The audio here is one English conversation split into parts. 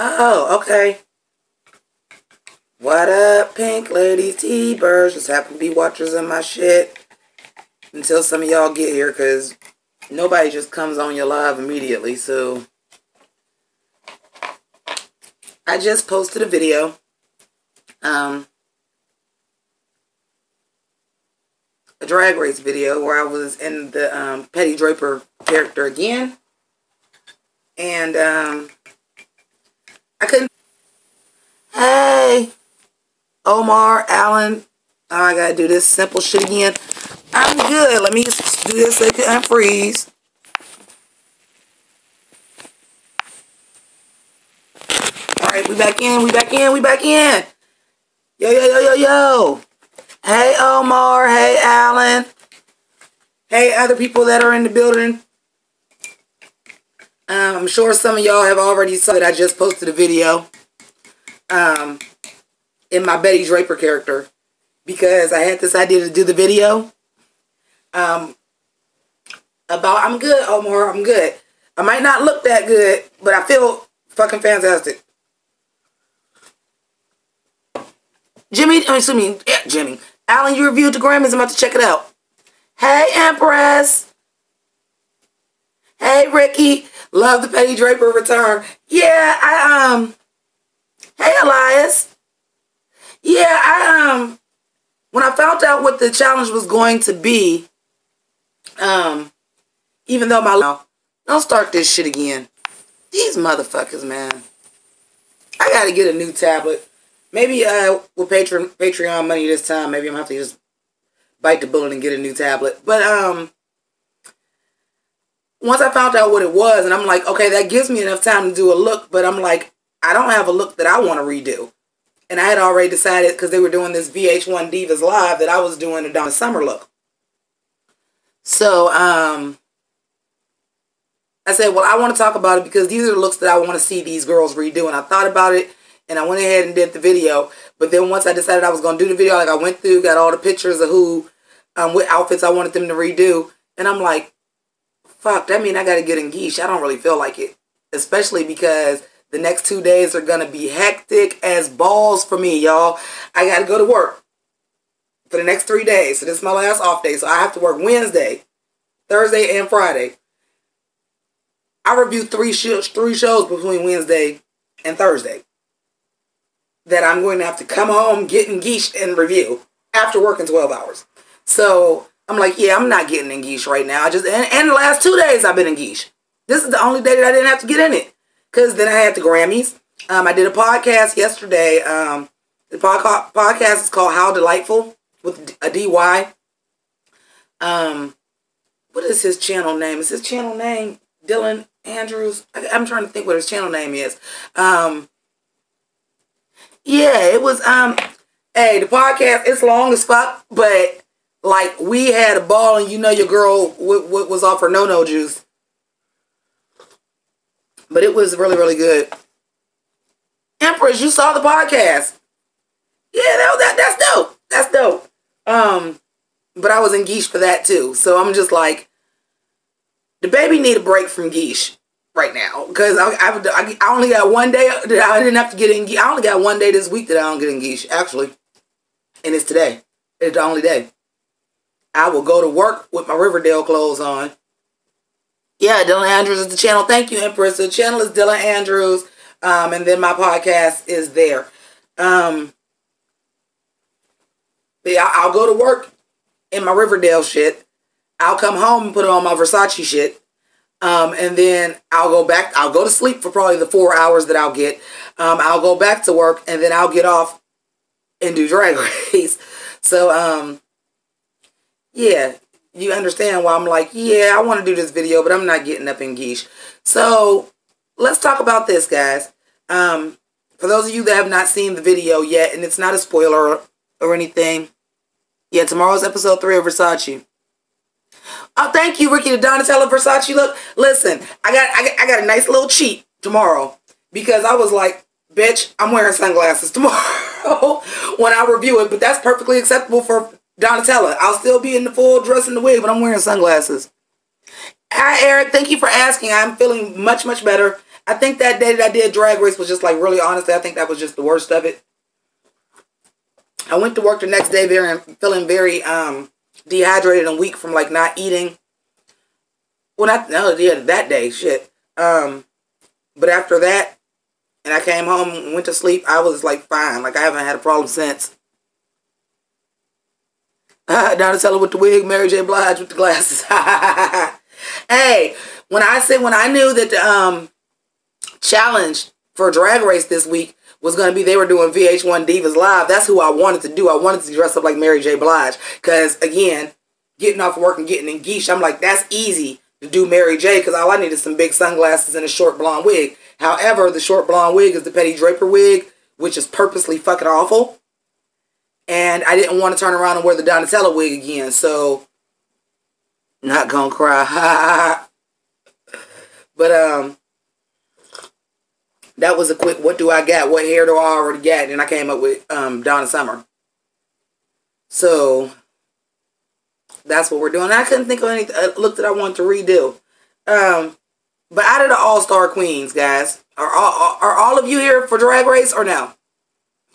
Oh, okay. What up, pink ladies, T-birds? Just happen to be watchers of my shit until some of y'all get here, because nobody just comes on your live immediately. So I just posted a video. A drag race video where I was in the Petty Draper character again. And I couldn't. Hey, Omar, Allen. Oh, I gotta do this simple shit again. I'm good. Let me just do this so it can unfreeze. Alright, we back in. Yo. Hey, Omar. Hey, Allen. Hey, other people that are in the building. I'm sure some of y'all have already saw that I just posted a video in my Betty Draper character, because I had this idea to do the video about I'm good, Omar, I'm good. I might not look that good, but I feel fucking fantastic. Jimmy. Alan, you reviewed the Grammys. I'm about to check it out. Hey, Empress. Hey, Ricky. Love the Petty Draper return. Yeah, Hey, Elias. Yeah, when I found out what the challenge was going to be, even though don't start this shit again. These motherfuckers, man. I gotta get a new tablet. Maybe with Patreon money this time, maybe I'm gonna have to just bite the bullet and get a new tablet. But once I found out what it was, and I'm like, okay, that gives me enough time to do a look, but I'm like, I don't have a look that I want to redo. And I had already decided, because they were doing this VH1 Divas Live, that I was doing a Donna Summer look. So I said, well, I want to talk about it because these are the looks that I want to see these girls redo. And I thought about it, and I went ahead and did the video. But then once I decided I was going to do the video, like I went through, got all the pictures of what outfits I wanted them to redo. And I'm like, fuck, that means I got to get engaged. I don't really feel like it. Especially because the next 2 days are going to be hectic as balls for me, y'all. I got to go to work for the next 3 days. So this is my last off day. So I have to work Wednesday, Thursday, and Friday. I reviewed three shows between Wednesday and Thursday that I'm going to have to come home, get engaged, and review after working 12 hours. So I'm like, yeah, I'm not getting engaged right now. And the last 2 days I've been engaged. This is the only day that I didn't have to get in it. Because then I had the Grammys. I did a podcast yesterday. The podcast is called How Delightful with a DY. What is his channel name? Is his channel name Dylan Andrews? I'm trying to think what his channel name is. Yeah, it was, hey, the podcast, it's long as fuck, but, like, we had a ball, and you know your girl was off her no-no juice. But it was really, really good. Empress, you saw the podcast. Yeah, that's dope. That's dope. But I was in Geesh for that, too. So I'm just like, the baby need a break from Geesh right now, because I only got 1 day that I didn't have to get in. I only got 1 day this week that I don't get in Geesh, actually, and it's today. It's the only day. I will go to work with my Riverdale clothes on. Yeah, Dylan Andrews is the channel. Thank you, Empress. The channel is Dylan Andrews, and then my podcast is there. But yeah, I'll go to work in my Riverdale shit. I'll come home and put on my Versace shit. And then I'll go back. I'll go to sleep for probably the 4 hours that I'll get. I'll go back to work, and then I'll get off and do Drag Race. So, yeah, you understand why I'm like, yeah, I want to do this video, but I'm not getting up in Geesh. So, let's talk about this, guys. For those of you that have not seen the video yet, and it's not a spoiler or anything, yeah, tomorrow's episode 3 of Versace. Oh, thank you, Ricky, the Donatella Versace look. Listen, I got a nice little cheat tomorrow, because I was like, bitch, I'm wearing sunglasses tomorrow when I review it, but that's perfectly acceptable for Donatella. I'll still be in the full dress and the wig, but I'm wearing sunglasses. Hi, Eric. Thank you for asking. I'm feeling much, much better. I think that day that I did Drag Race was just like, really honestly, I think that was just the worst of it. I went to work the next day there and feeling very dehydrated and weak from like not eating. Well, that day, shit. But after that, and I came home and went to sleep, I was like fine. Like I haven't had a problem since. Donatella with the wig, Mary J. Blige with the glasses. Hey, when I knew that the challenge for Drag Race this week was going to be, they were doing VH1 Divas Live, that's who I wanted to do. I wanted to dress up like Mary J. Blige. Because, again, getting off work and getting in geesh, I'm like, that's easy to do Mary J. Because all I needed is some big sunglasses and a short blonde wig. However, the short blonde wig is the Petty Draper wig, which is purposely fucking awful. And I didn't want to turn around and wear the Donatella wig again. So, not gonna cry. But, that was a quick, what do I got? What hair do I already got? And I came up with Donna Summer. So, that's what we're doing. I couldn't think of any look that I wanted to redo. But out of the All-Star Queens, guys, are all of you here for Drag Race or no?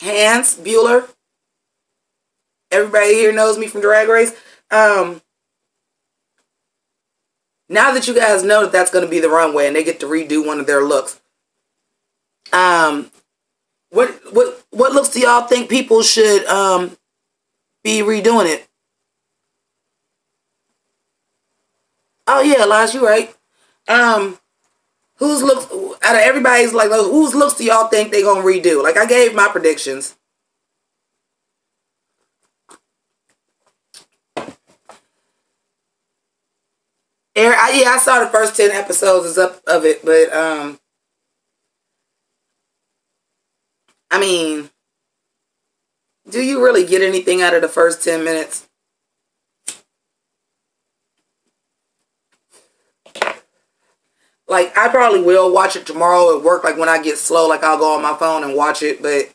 Hans, Bueller. Everybody here knows me from Drag Race. Now that you guys know that that's going to be the runway and they get to redo one of their looks, what looks do y'all think people should be redoing it? Oh yeah, Elijah, you right. Whose looks out of everybody's like whose looks do y'all think they gonna redo? Like I gave my predictions. I saw the first 10 episodes of it, but I mean, do you really get anything out of the first 10 minutes? Like, I probably will watch it tomorrow at work, like when I get slow, like I'll go on my phone and watch it, but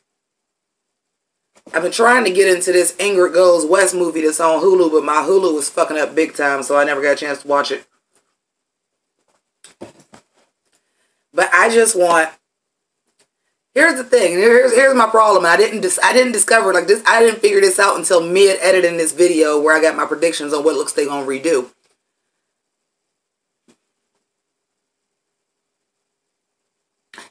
I've been trying to get into this Ingrid Goes West movie that's on Hulu, but my Hulu was fucking up big time, so I never got a chance to watch it. But I just want... Here's the thing. Here's my problem. I didn't discover like this. I didn't figure this out until mid editing this video where I got my predictions on what looks they gonna redo.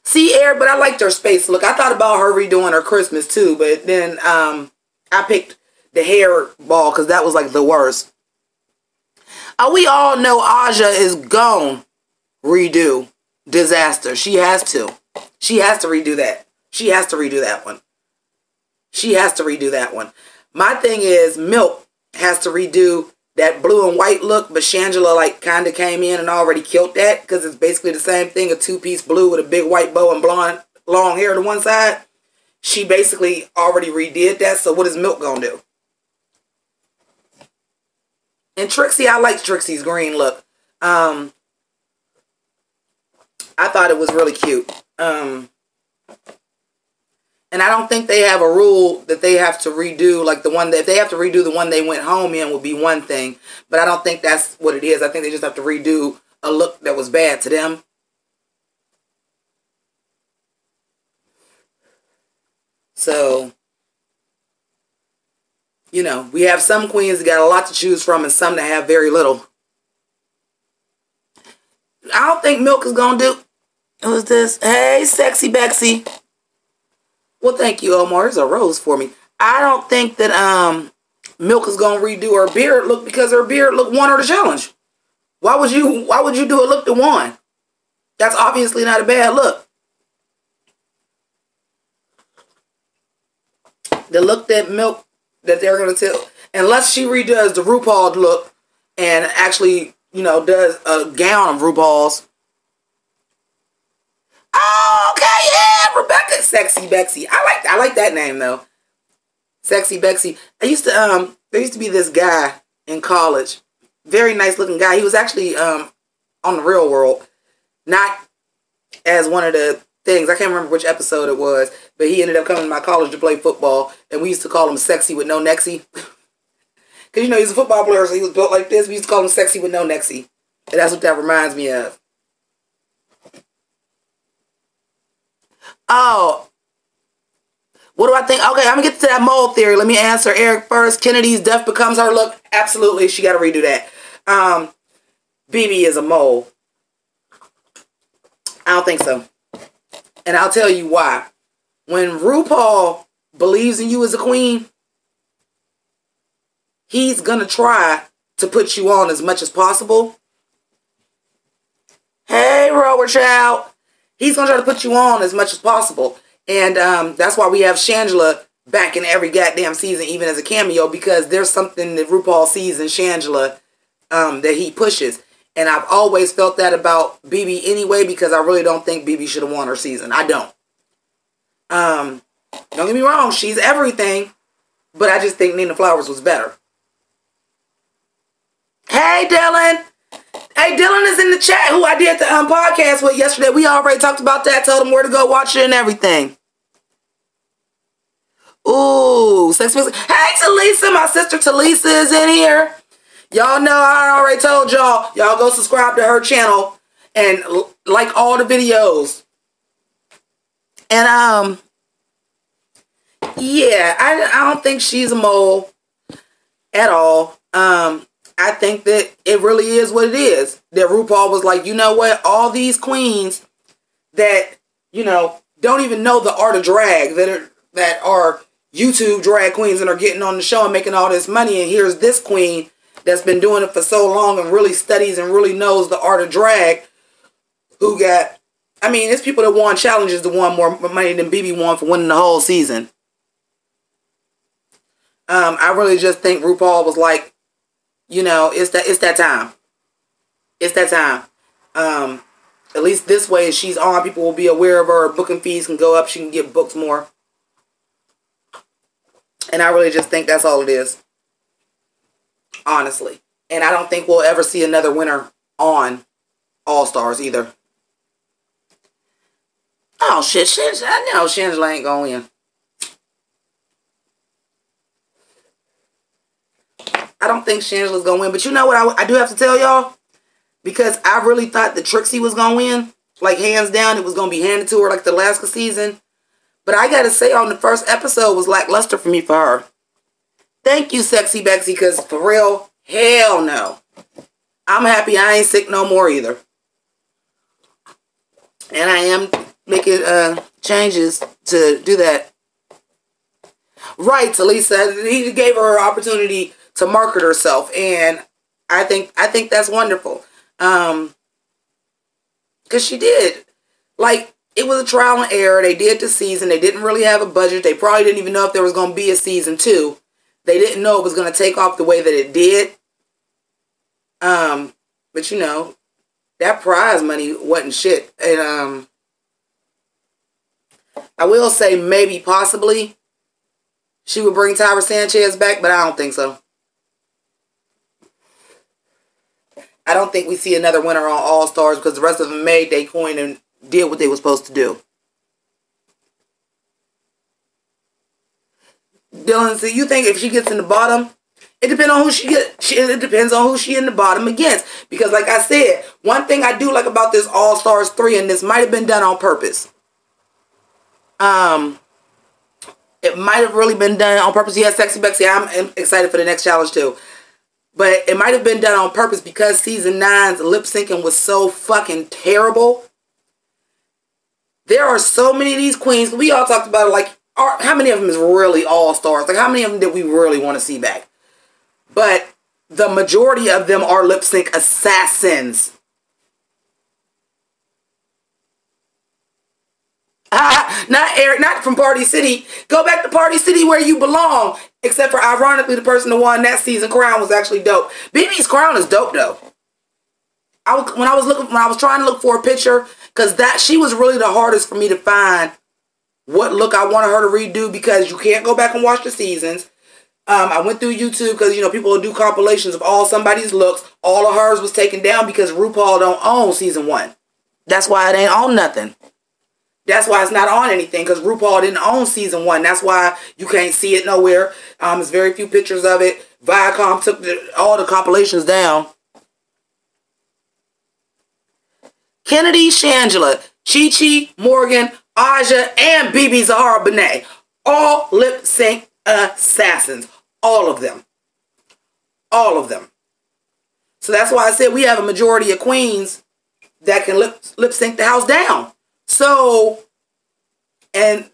See, Air, but I liked her space look. I thought about her redoing her Christmas too, but then I picked the hair ball because that was like the worst. We all know Aja is gone. Redo Disaster. She has to. She has to redo that. She has to redo that one. She has to redo that one. My thing is Milk has to redo that blue and white look, but Shangela like kind of came in and already killed that because it's basically the same thing, a two-piece blue with a big white bow and blonde long hair to one side. She basically already redid that, so what is Milk gonna do? And Trixie, I like Trixie's green look. I thought it was really cute. And I don't think they have a rule that they have to redo, like the one that, if they have to redo the one they went home in would be one thing, but I don't think that's what it is. I think they just have to redo a look that was bad to them. So, you know, we have some queens that got a lot to choose from and some that have very little. I don't think Milk is going to do... Who's this? Hey, Sexy Bexy. Well, thank you, Omar. Here's a rose for me. I don't think that Milk is going to redo her beard look because her beard look won her the challenge. Why would you do a look that won? That's obviously not a bad look. The look that Milk, that they're going to tell, unless she redoes the RuPaul look and actually, you know, does a gown of RuPaul's. Oh, okay, yeah, Rebecca, Sexy Bexy. I like that name though. Sexy Bexy. There used to be this guy in college, very nice looking guy. He was actually on the Real World, not as one of the things. I can't remember which episode it was, but he ended up coming to my college to play football, and we used to call him Sexy with no nexie. Because, you know, he's a football player, so he was built like this. We used to call him Sexy with no nexie. And that's what that reminds me of. Oh, what do I think? Okay, I'm going to get to that mold theory. Let me answer Eric first. Kennedy's death becomes her look. Absolutely, she got to redo that. BB is a mole. I don't think so. And I'll tell you why. When RuPaul believes in you as a queen, he's going to try to put you on as much as possible. Hey, Rower Child. He's going to try to put you on as much as possible. And that's why we have Shangela back in every goddamn season, even as a cameo, because there's something that RuPaul sees in Shangela that he pushes. And I've always felt that about BB anyway, because I really don't think BB should have won her season. I don't. Don't get me wrong, she's everything, but I just think Nina Flowers was better. Hey, Dylan. Hey, Dylan is in the chat, who I did the podcast with yesterday. We already talked about that, told him where to go watch it and everything. Ooh, Sex Music. Hey, Talisa, my sister Talisa is in here. Y'all know I already told y'all. Y'all go subscribe to her channel and like all the videos. And, yeah, I don't think she's a mole at all. I think that it really is what it is. That RuPaul was like, you know what? All these queens that, you know, don't even know the art of drag, that are YouTube drag queens and are getting on the show and making all this money. And here's this queen that's been doing it for so long and really studies and really knows the art of drag, who got, I mean, it's people that won challenges that won more money than BB won for winning the whole season. I really just think RuPaul was like, you know, it's that time. It's that time. At least this way, if she's on, people will be aware of her. Booking fees can go up. She can get booked more. And I really just think that's all it is. Honestly. And I don't think we'll ever see another winner on All Stars either. Oh, shit. I know Shangela ain't going to win. I don't think Shangela's going to win. But you know what I do have to tell y'all? Because I really thought that Trixie was going to win. Like, hands down, it was going to be handed to her like the Alaska season. But I got to say, on the first episode was lackluster for me for her. Thank you, Sexy Bexy, because for real, hell no. I'm happy I ain't sick no more either. And I am making changes to do that. Right, Talisa. He gave her an opportunity to market herself, and I think that's wonderful. Because she did. Like, it was a trial and error. They did the season. They didn't really have a budget. They probably didn't even know if there was going to be a season 2. They didn't know it was going to take off the way that it did. But you know, that prize money wasn't shit. And I will say maybe, possibly, she would bring Tyra Sanchez back, but I don't think so. I don't think we see another winner on All Stars because the rest of them made their coin and did what they were supposed to do. Dylan, so you think if she gets in the bottom, it depends on who it depends on who she in the bottom against. Because like I said, one thing I do like about this All Stars 3, and this might have been done on purpose. It might have really been done on purpose. Yeah, Sexy Bexy, I'm excited for the next challenge too. But it might have been done on purpose because season 9's lip syncing was so fucking terrible. There are so many of these queens. We all talked about it, like, how many of them is really All Stars? Like, how many of them did we really want to see back? But the majority of them are lip sync assassins. Not Eric, not from Party City. Go back to Party City where you belong. Except for, ironically, the person who won that season crown was actually dope. BB's crown is dope though. When I was trying to look for a picture, because she was really the hardest for me to find what look I wanted her to redo, because you can't go back and watch the seasons. I went through YouTube because, you know, people will do compilations of all somebody's looks. All of hers was taken down because RuPaul don't own season 1. That's why it ain't on nothing. That's why it's not on anything, because RuPaul didn't own season 1. That's why you can't see it nowhere. There's very few pictures of it. Viacom took all the compilations down. Kennedy, Shangela, Chi-Chi, Morgan, Aja, and BB Zahara Benet. All lip sync assassins. All of them. All of them. So that's why I said we have a majority of queens that can lip sync the house down. So, and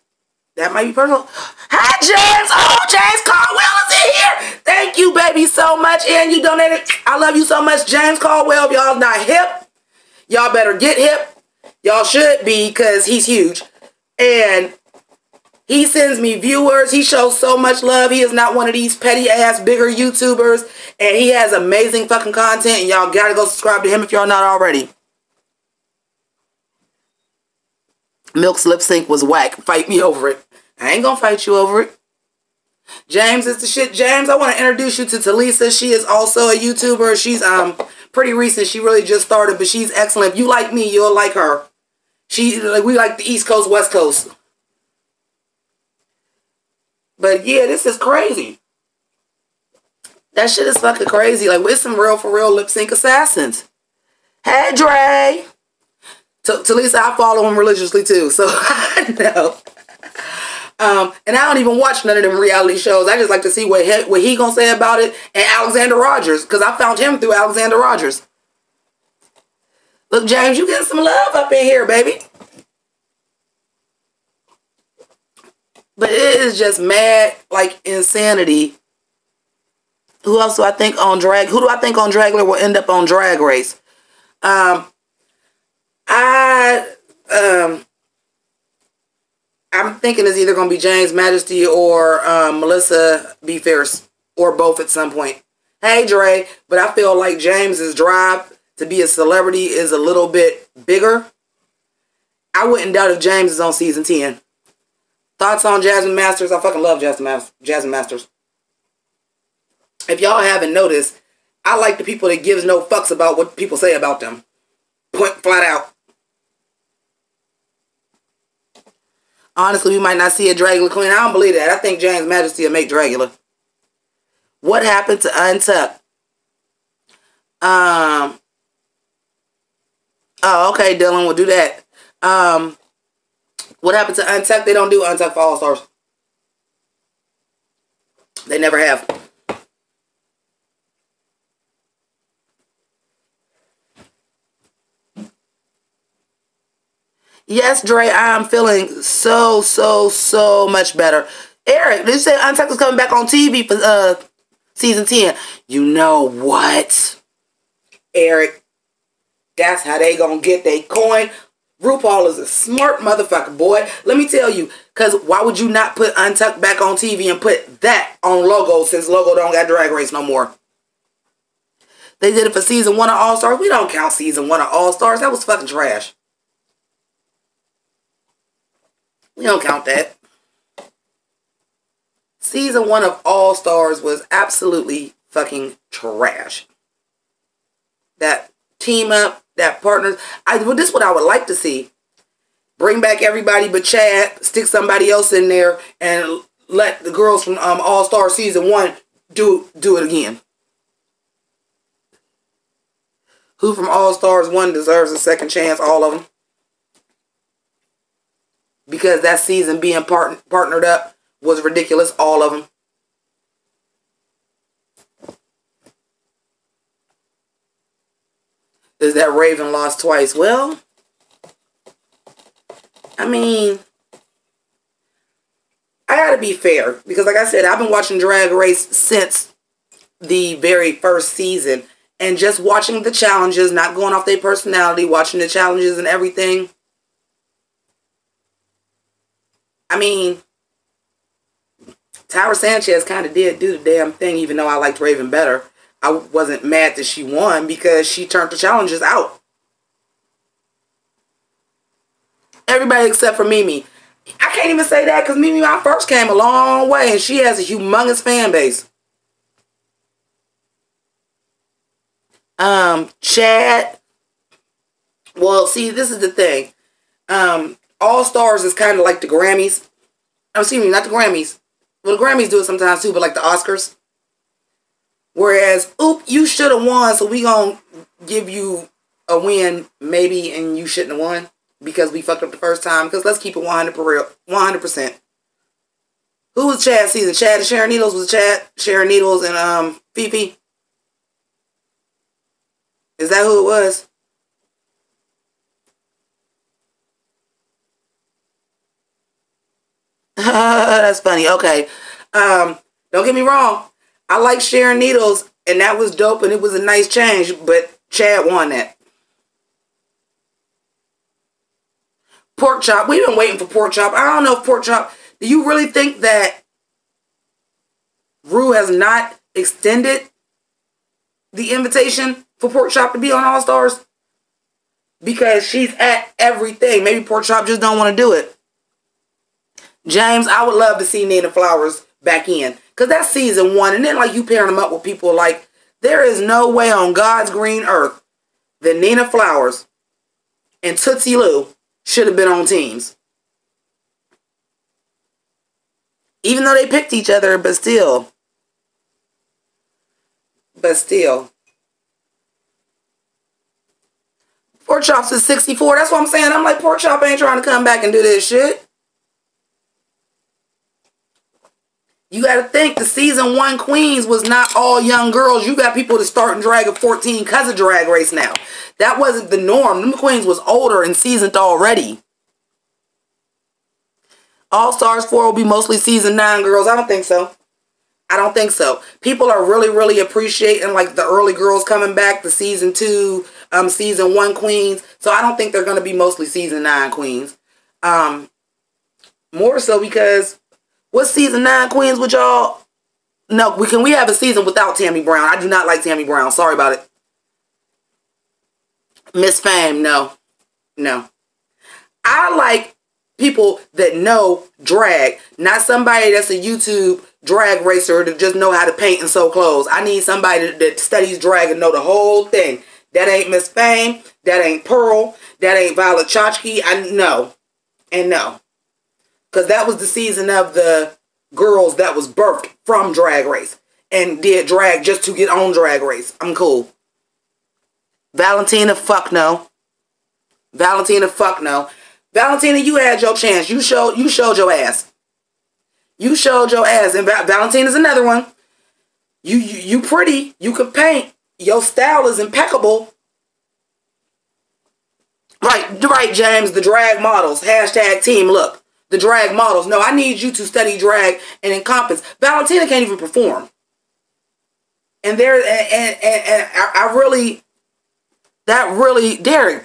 that might be personal. Hi, James. Oh, James Caldwell is in here. Thank you, baby, so much. And you donated. I love you so much, James Caldwell. If y'all not hip, y'all better get hip. Y'all should be, because he's huge. And he sends me viewers. He shows so much love. He is not one of these petty ass bigger YouTubers. And he has amazing fucking content. And y'all gotta go subscribe to him if y'all not already. Milk's lip sync was whack. Fight me over it. I ain't gonna fight you over it. James is the shit. James, I want to introduce you to Talisa. She is also a YouTuber. She's pretty recent. She really just started, but she's excellent. If you like me, you'll like her. We like the East Coast, West Coast. But yeah, this is crazy. That shit is fucking crazy. Like, we're some real for real lip sync assassins. Hey, Dre. Talisa, I follow him religiously too, so I know. And I don't even watch none of them reality shows. I just like to see what he gonna say about it. And Alexander Rogers, because I found him through Alexander Rogers. Look, James, you getting some love up in here, baby. But it is just mad, like, insanity. Who else do I think on Drag? Who do I think on Dragler will end up on Drag Race? I'm thinking it's either going to be James Majesty or Melissa B. Fierce, or both at some point. Hey, Dre, but I feel like James's drive to be a celebrity is a little bit bigger. I wouldn't doubt if James is on season 10. Thoughts on Jasmine Masters? I fucking love Jasmine Masters. If y'all haven't noticed, I like the people that gives no fucks about what people say about them. Point flat out. Honestly, we might not see a Dragula queen. I don't believe that. I think James Majesty will make Dragula. What happened to Untucked? Oh, okay, Dylan, we'll do that. What happened to Untucked? They don't do Untucked for All Stars. They never have. Yes, Dre, I'm feeling so much better. Eric, did you say Untucked is coming back on TV for season 10? You know what, Eric? That's how they gonna get their coin. RuPaul is a smart motherfucker, boy. Let me tell you, because why would you not put Untucked back on TV and put that on Logo, since Logo don't got Drag Race no more? They did it for season 1 of All Stars. We don't count season 1 of All Stars. That was fucking trash. We don't count that. Season 1 of All Stars was absolutely fucking trash. That team up, that partners. This is what I would like to see. Bring back everybody but Chad. Stick somebody else in there and let the girls from All Star season 1 do it again. Who from All Stars 1 deserves a second chance? All of them. Because that season being partnered up was ridiculous. All of them. Is that Raven lost twice? Well, I mean, I gotta be fair. Because like I said, I've been watching Drag Race since the very first season. And just watching the challenges, not going off their personality, watching the challenges and everything. I mean, Tyra Sanchez kind of did do the damn thing, even though I liked Raven better. I wasn't mad that she won because she turned the challenges out. Everybody except for Mimi. I can't even say that because Mimi, I first came a long way and she has a humongous fan base. Chad. Well, see, this is the thing. All Stars is kind of like the Grammys. Excuse me, not the Grammys. Well, the Grammys do it sometimes too, but like the Oscars. Whereas, oop, you should have won, so we gonna give you a win, maybe, and you shouldn't have won. because we fucked up the first time. Because let's keep it 100 for real, 100%. Who was Chad's season? Chad and Sharon Needles was Chad, Sharon Needles, and Fifi. Is that who it was? That's funny. Okay. Don't get me wrong. I like Sharon Needles, and that was dope, and it was a nice change, but Chad won that. Pork chop. We've been waiting for pork chop. I don't know if pork chop. Do you really think that Rue has not extended the invitation for pork chop to be on All Stars? Because she's at everything. Maybe pork chop just don't want to do it. James, I would love to see Nina Flowers back in. Because that's season 1. And then like you pairing them up with people like, there is no way on God's green earth that Nina Flowers and Tootsie Lou should have been on teams. Even though they picked each other, but still. Pork Chop's is 64. That's what I'm saying. I'm like, Pork Chop ain't trying to come back and do this shit. You got to think the season 1 queens was not all young girls. You got people that start in drag at 14 because of Drag Race now. That wasn't the norm. Them queens was older and seasoned already. All Stars 4 will be mostly season 9 girls. I don't think so. People are really, really appreciating like the early girls coming back, the season 2, season 1 queens. So I don't think they're going to be mostly season 9 queens. More so because what season 9 queens would y'all? No, we have a season without Tammy Brown. I do not like Tammy Brown. Sorry about it. Miss Fame, no. I like people that know drag, not somebody that's a YouTube drag racer to just know how to paint and sew clothes. I need somebody that studies drag and know the whole thing. That ain't Miss Fame. That ain't Pearl. That ain't Violet Chachki. I know. And no. Because that was the season of the girls that was birthed from Drag Race and did drag just to get on Drag Race. I'm cool. Valentina, fuck no. Valentina, you had your chance. You showed your ass. And Valentina's another one. You pretty. You can paint. Your style is impeccable. Right, James. The drag models. # team look. The drag models. No, I need you to study drag and encompass. Valentina can't even perform. And Derek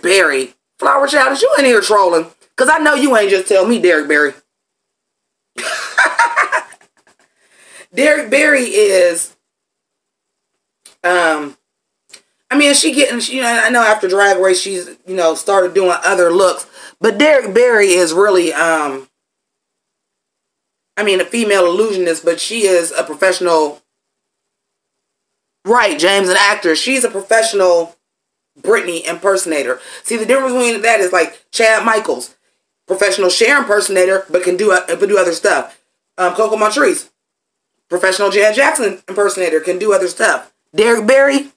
Barry. Flower Child, is you in here trolling? Because I know you ain't just tell me Derek Barry. Derek Barry is, I know after Drag Race, she's, started doing other looks. But Derek Barry is really, a female illusionist, but she is a professional, right, James, an actor. She's a professional Britney impersonator. See, the difference between that is like Chad Michaels, professional Cher impersonator, but can do other stuff. Coco Montrese, professional Janet Jackson impersonator, can do other stuff. Derek Barry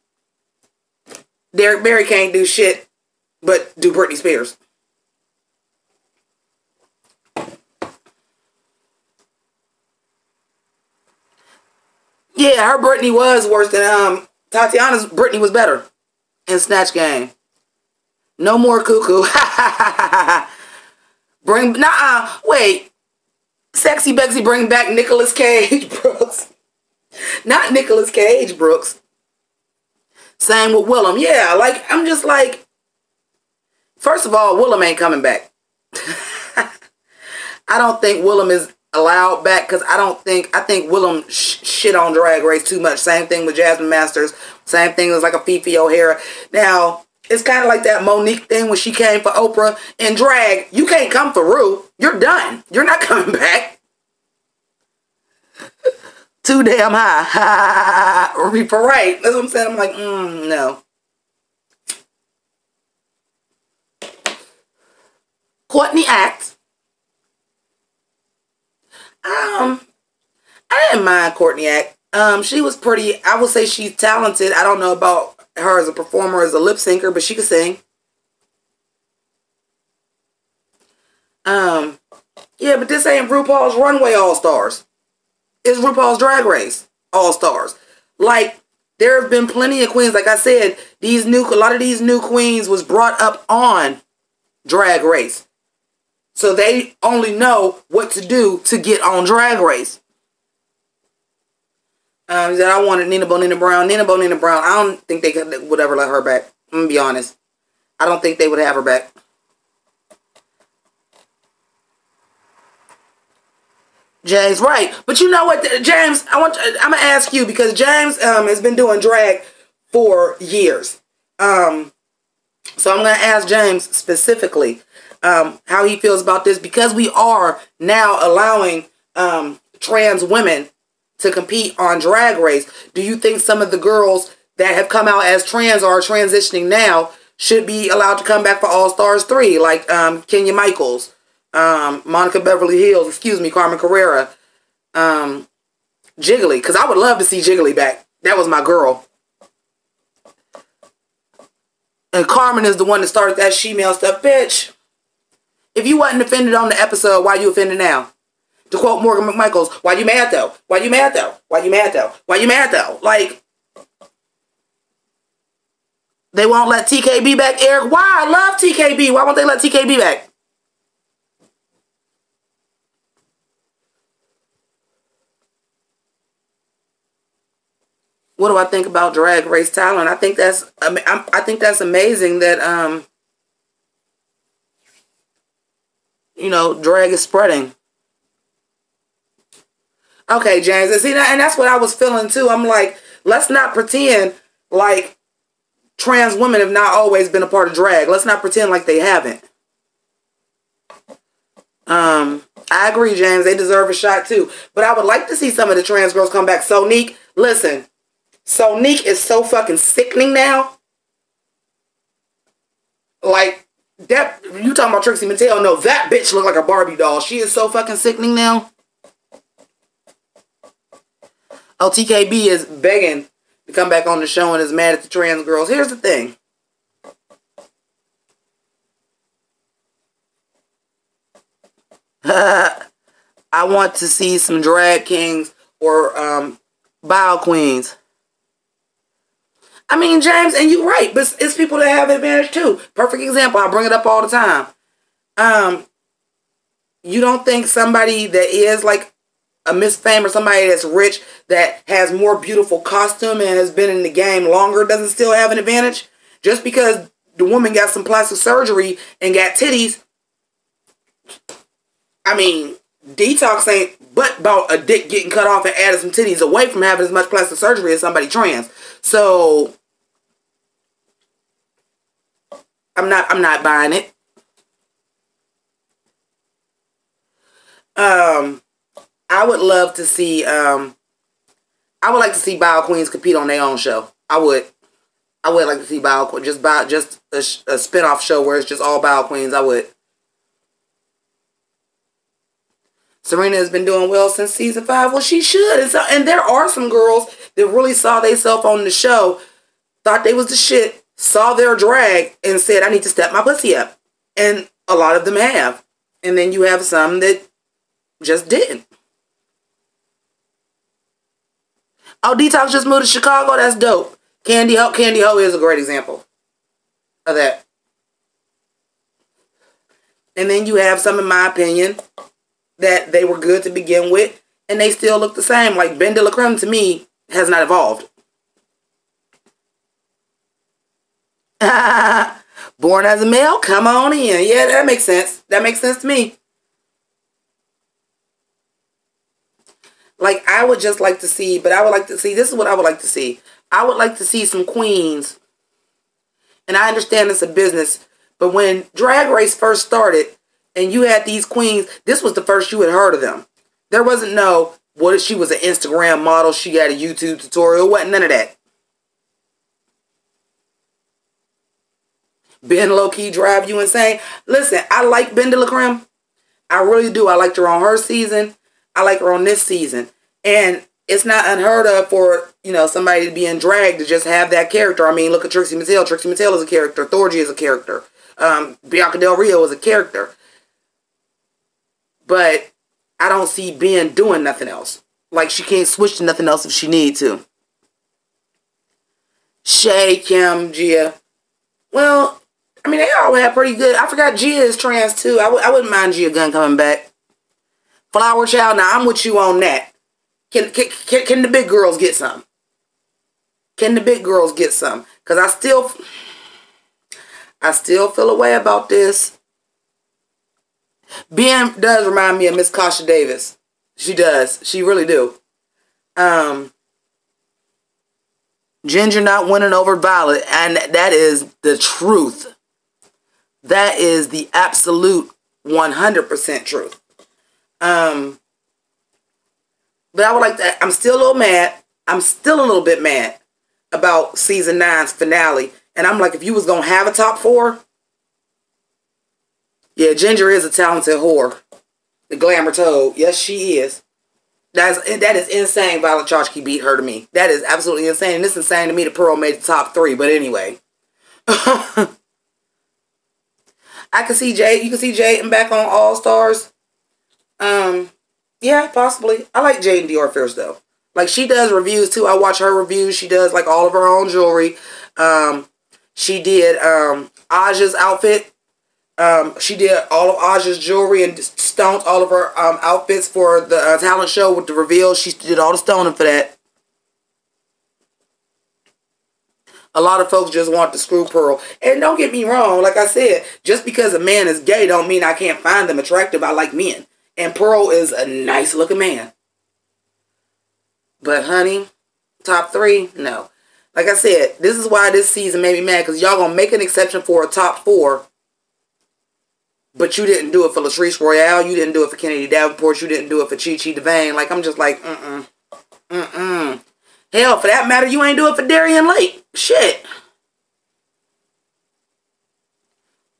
can't do shit but do Britney Spears. Yeah, her Britney was worse than Tatiana's Britney was better in Snatch Game. No more cuckoo. Wait. Sexy Bexy bring back Nicolas Cage Brooks. Not Nicolas Cage Brooks. Same with Willem. Yeah, I'm just like, first of all, Willem ain't coming back. I don't think Willem is allowed back because I think Willem shit on Drag Race too much. Same thing with Jasmine Masters. Same thing as like a Fifi O'Hara. Now, it's kind of like that Monique thing when she came for Oprah in drag. You can't come for Rue. You're done. You're not coming back. Too damn high. Reaper right. That's what I'm saying. I'm like, no. Courtney Act. I didn't mind Courtney Act. She was pretty. I would say she's talented. I don't know about her as a performer, as a lip syncer, but she could sing. Yeah, but this ain't RuPaul's Runway All-Stars. It's RuPaul's Drag Race All-Stars. Like, there have been plenty of queens. Like I said, a lot of these new queens was brought up on Drag Race. So they only know what to do to get on Drag Race. That I wanted Nina Bonina Brown. Nina Bonina Brown, I don't think they would ever let her back. I'm going to be honest. I don't think they would have her back. James, right. But you know what, James, I'm going to ask you, because James has been doing drag for years. So I'm going to ask James specifically how he feels about this, because we are now allowing trans women to compete on Drag Race. Do you think some of the girls that have come out as trans or are transitioning now should be allowed to come back for All Stars 3, like Kenya Michaels, Monica Beverly Hills, Carmen Carrera, Jiggly? Because I would love to see Jiggly back. That was my girl. And Carmen is the one that started that she-male stuff. Bitch, if you wasn't offended on the episode, why you offended now? To quote Morgan McMichaels, why you mad though? Why you mad though? Why you mad though? Why you mad though? Like, they won't let TKB back, Eric. Why? I love TKB. Why won't they let TKB back? What do I think about Drag Race talent? I think that's amazing that drag is spreading. Okay, James, and see that, and that's what I was feeling too. I'm like, let's not pretend like trans women have not always been a part of drag. Let's not pretend like they haven't. I agree, James. They deserve a shot too. But I would like to see some of the trans girls come back. Sonique, listen. Sonique is so fucking sickening now. Like, that, you talking about Trixie Mattel? No, that bitch look like a Barbie doll. She is so fucking sickening now. Oh, TKB is begging to come back on the show and is mad at the trans girls. Here's the thing. I want to see some drag kings or bio queens. I mean, James, and you're right, but it's people that have advantage too. Perfect example. I bring it up all the time. You don't think somebody that is like a Miss Fame or somebody that's rich that has more beautiful costume and has been in the game longer doesn't still have an advantage? Just because the woman got some plastic surgery and got titties, I mean, Detox ain't but about a dick getting cut off and added some titties away from having as much plastic surgery as somebody trans. So I'm not buying it. I would love to see I would like to see bio queens compete on their own show. I would like to see just a spin-off show where it's just all bio queens. I would. Serena has been doing well since season 5. Well, she should. And there are some girls that really saw themselves on the show, thought they was the shit, saw their drag, and said, I need to step my pussy up. And a lot of them have. And then you have some that just didn't. Oh, Detox just moved to Chicago. That's dope. Candy Ho is a great example of that. And then you have some, in my opinion, that they were good to begin with, and they still look the same. Like Ben de la Creme, to me, has not evolved. Born as a male, come on in. Yeah, that makes sense. That makes sense to me. Like, I would just like to see, this is what I would like to see. I would like to see some queens, and I understand it's a business, but when Drag Race first started, and you had these queens, this was the first you had heard of them. There wasn't she was an Instagram model, she had a YouTube tutorial, wasn't none of that. Ben low-key drive you insane. Listen, I like Ben de la Creme. I really do. I liked her on her season. I like her on this season. And it's not unheard of for, somebody to be in drag to just have that character. I mean, look at Trixie Mattel. Trixie Mattel is a character. Thorgy is a character. Bianca Del Rio is a character. But I don't see Ben doing nothing else. Like, she can't switch to nothing else if she need to. Shay, Kim, Gia. Well, I mean, they all have pretty good. I forgot Gia is trans too. I wouldn't mind Gia Gunn coming back. Flower Child, now I'm with you on that. Can the big girls get some? Can the big girls get some? Because I still feel a way about this. Ben does remind me of Miss Kasha Davis. She does. She really do. Ginger not winning over Violet, and that is the truth. That is the absolute 100% truth. But I would like to. I'm still a little mad. I'm still a little bit mad about season 9's finale. And I'm like, if you was gonna have a top 4, yeah, Ginger is a talented whore. The glamour toad. Yes, she is. That is insane. Violet Chachki beat her to me. That is absolutely insane. And it's insane to me that Pearl made the top 3. But anyway. I can see Jade. You can see Jade back on All Stars. Yeah, possibly. I like Jade and Dior Fierce though. Like, she does reviews too. I watch her reviews. She does like all of her own jewelry. She did Aja's outfit. She did all of Aja's jewelry and stoned all of her outfits for the talent show with the reveal. She did all the stoning for that. A lot of folks just want to screw Pearl. And don't get me wrong, like I said, just because a man is gay don't mean I can't find them attractive. I like men. And Pearl is a nice looking man. But honey, top 3, no. Like I said, this is why this season made me mad, because y'all gonna make an exception for a top 4. But you didn't do it for Latrice Royale. You didn't do it for Kennedy Davenport. You didn't do it for Chi Chi DeVane. Like, I'm just like, Hell, for that matter, you ain't do it for Darian Lake. Shit.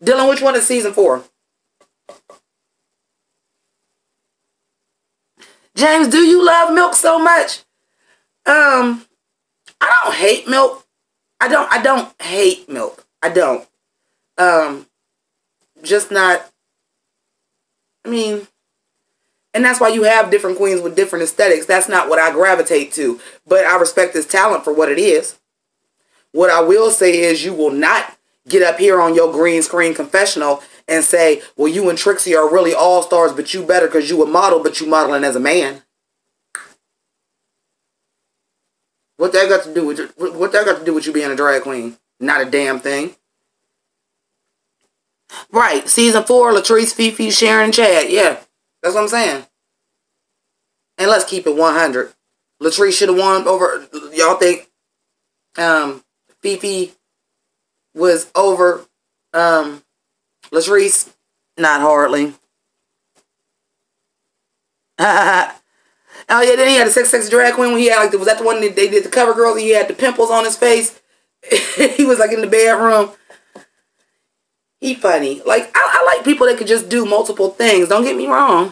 Dylan, which one is season 4? James, do you love milk so much? I don't hate milk. I don't hate milk. I don't. Just not, I mean, and that's why you have different queens with different aesthetics. That's not what I gravitate to. But I respect this talent for what it is. What I will say is, you will not get up here on your green screen confessional and say, well, you and Trixie are really all-stars, but you better because you a model, but you modeling as a man. What that got to do with you being a drag queen? Not a damn thing. Right, season 4, Latrice, Fifi, Sharon, and Chad. Yeah, that's what I'm saying. And let's keep it 100. Latrice should have won over. Y'all think Fifi was over Latrice? Not hardly. Oh yeah, then he had a sexy drag queen when he had, like, was that the one that they did the cover girl? He had the pimples on his face. He was like in the bedroom. He funny. Like, I like people that could just do multiple things. Don't get me wrong.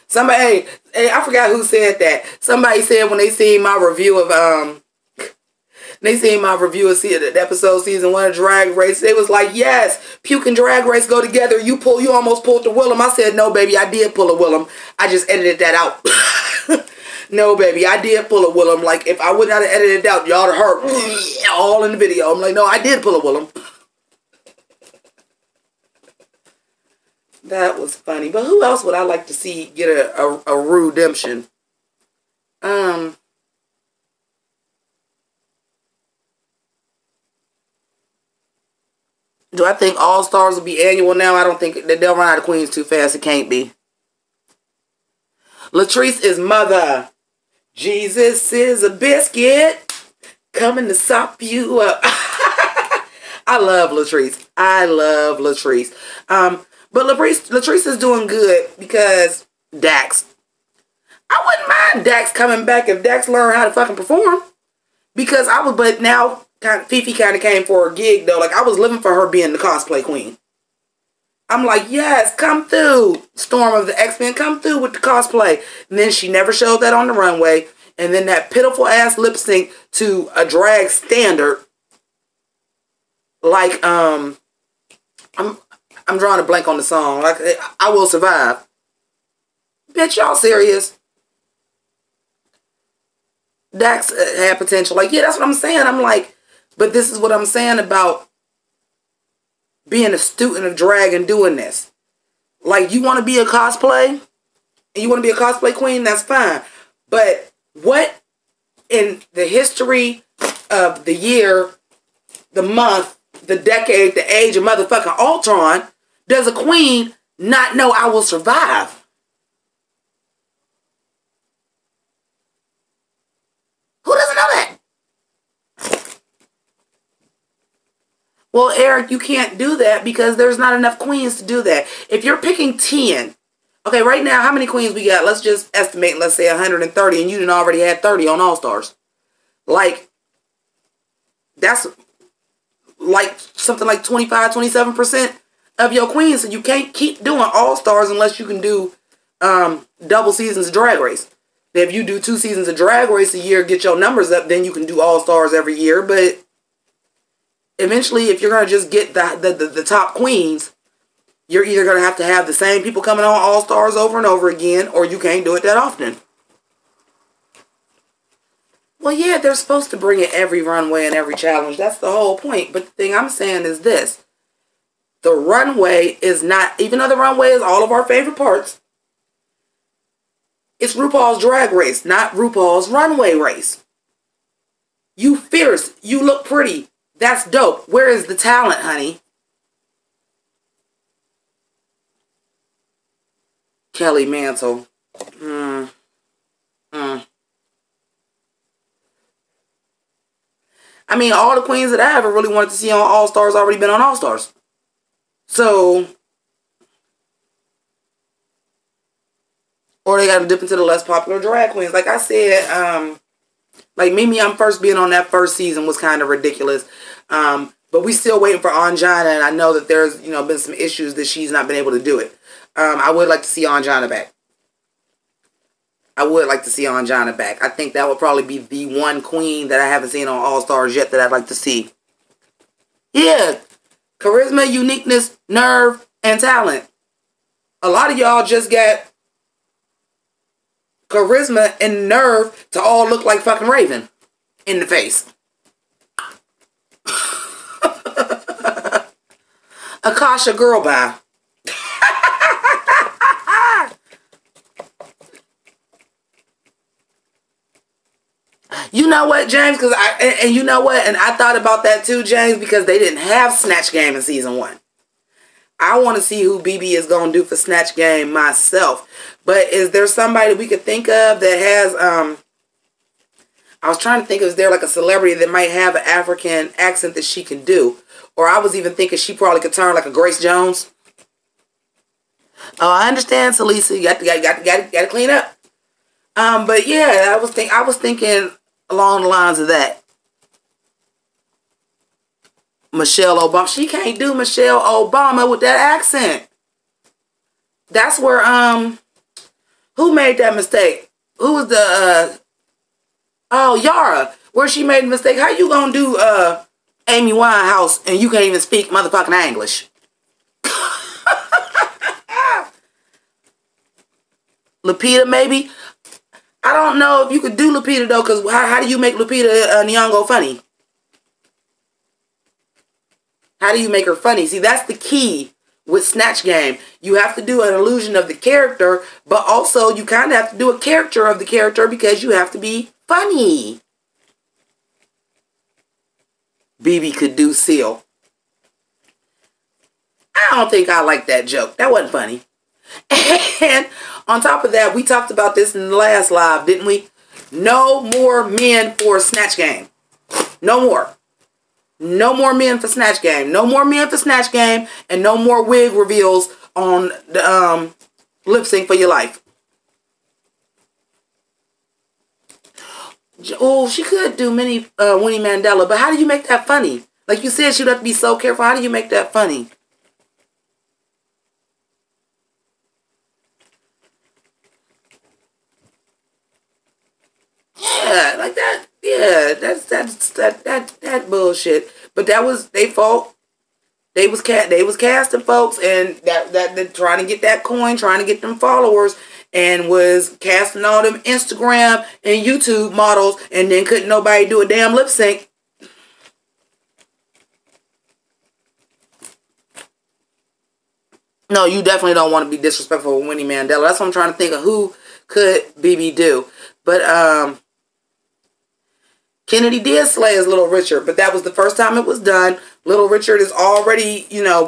Somebody, hey, I forgot who said that. Somebody said when they seen my review of the episode season 1 of Drag Race, they was like, yes, Puke and Drag Race go together. You almost pulled the Willem. I said, no, baby, I did pull a Willem. I just edited that out. No, baby, I did pull a Willem. Like, if I would not have edited it out, y'all would have heard all in the video. I'm like, no, I did pull a Willem. That was funny. But who else would I like to see get a redemption? Do I think All Stars will be annual now? I don't think they'll run out of queens too fast. It can't be. Latrice is mother. Jesus is a biscuit coming to sop you up. I love Latrice. I love Latrice. But Latrice is doing good because Dax. I wouldn't mind Dax coming back if Dax learned how to fucking perform. Because but now Fifi kind of came for a gig though. Like, I was living for her being the cosplay queen. I'm like, yes, come through, Storm of the X-Men, come through with the cosplay. And then she never showed that on the runway. And then that pitiful ass lip sync to a drag standard. Like, I'm drawing a blank on the song. Like, I Will Survive. Bitch, y'all serious? Dax had potential. Like, yeah, that's what I'm saying. I'm like, but this is what I'm saying about being a student of drag and doing this. Like, you want to be a cosplay, and you want to be a cosplay queen, that's fine. But what in the history of the year, the month, the decade, the age of motherfucking Ultron, does a queen not know I Will Survive? Who doesn't know that? Well, Eric, you can't do that because there's not enough queens to do that. If you're picking 10, okay, right now, how many queens we got? Let's just estimate, let's say 130, and you done already had 30 on All-Stars. Like, that's like something like 25, 27% of your queens. So you can't keep doing All-Stars unless you can do double seasons of Drag Race. If you do 2 seasons of Drag Race a year, get your numbers up, then you can do All-Stars every year. But eventually, if you're going to just get the top queens, you're either going to have the same people coming on All-Stars over and over again, or you can't do it that often. Well, yeah, they're supposed to bring it every runway and every challenge. That's the whole point. But the thing I'm saying is this. The runway is not, even though the runway is all of our favorite parts, it's RuPaul's Drag Race, not RuPaul's Runway Race. You fierce. You look pretty. That's dope. Where is the talent, honey? Kelly Mantle. I mean, all the queens that I ever really wanted to see on All-Stars already been on All-Stars. So, or they got to dip into the less popular drag queens. Like I said, like Mimi, I'm first being on that first season was kind of ridiculous. But we still waiting for Anjana, and I know that there's, been some issues that she's not been able to do it. I would like to see Anjana back. I would like to see Anjana back. I think that would probably be the one queen that I haven't seen on All-Stars yet that I'd like to see. Yeah. Charisma, uniqueness, nerve, and talent. A lot of y'all just got charisma and nerve to all look like fucking Raven in the face. Akasha girl bye. You know what, James? And you know what? And I thought about that too, James, because they didn't have Snatch Game in season 1. I want to see who BB is going to do for Snatch Game myself. But is there somebody we could think of that has, I was trying to think, is there like a celebrity that might have an African accent that she can do? Or I was even thinking she probably could turn like a Grace Jones. Oh, I understand, Salisa. You got to clean up. But yeah, I was thinking along the lines of that. Michelle Obama. She can't do Michelle Obama with that accent. That's where, who made that mistake? Who was the, Yara. Where she made a mistake. How you gonna do, Amy Winehouse and you can't even speak motherfucking English? Lupita, maybe? I don't know if you could do Lupita, though, because how do you make Lupita Nyong'o funny? How do you make her funny? See, that's the key with Snatch Game. You have to do an illusion of the character, but also you kind of have to do a character of the character because you have to be funny. BB could do Seal. I don't think I like that joke. That wasn't funny. And on top of that, we talked about this in the last live, didn't we? No more men for Snatch Game. No more. No more men for Snatch Game. No more men for Snatch Game. And no more wig reveals on the Lip Sync for Your Life. Oh, she could do Winnie Mandela, but how do you make that funny? Like you said, she'd have to be so careful. How do you make that funny? Yeah, like that. Yeah, Yeah, that bullshit. But that was they fault. They was casting folks, and that trying to get that coin, trying to get them followers, and was casting all them Instagram and YouTube models, and then couldn't nobody do a damn lip sync. No, you definitely don't want to be disrespectful with Winnie Mandela. That's what I'm trying to think of. Who could BB do? But Kennedy did slay as Little Richard, but that was the first time it was done. Little Richard is already,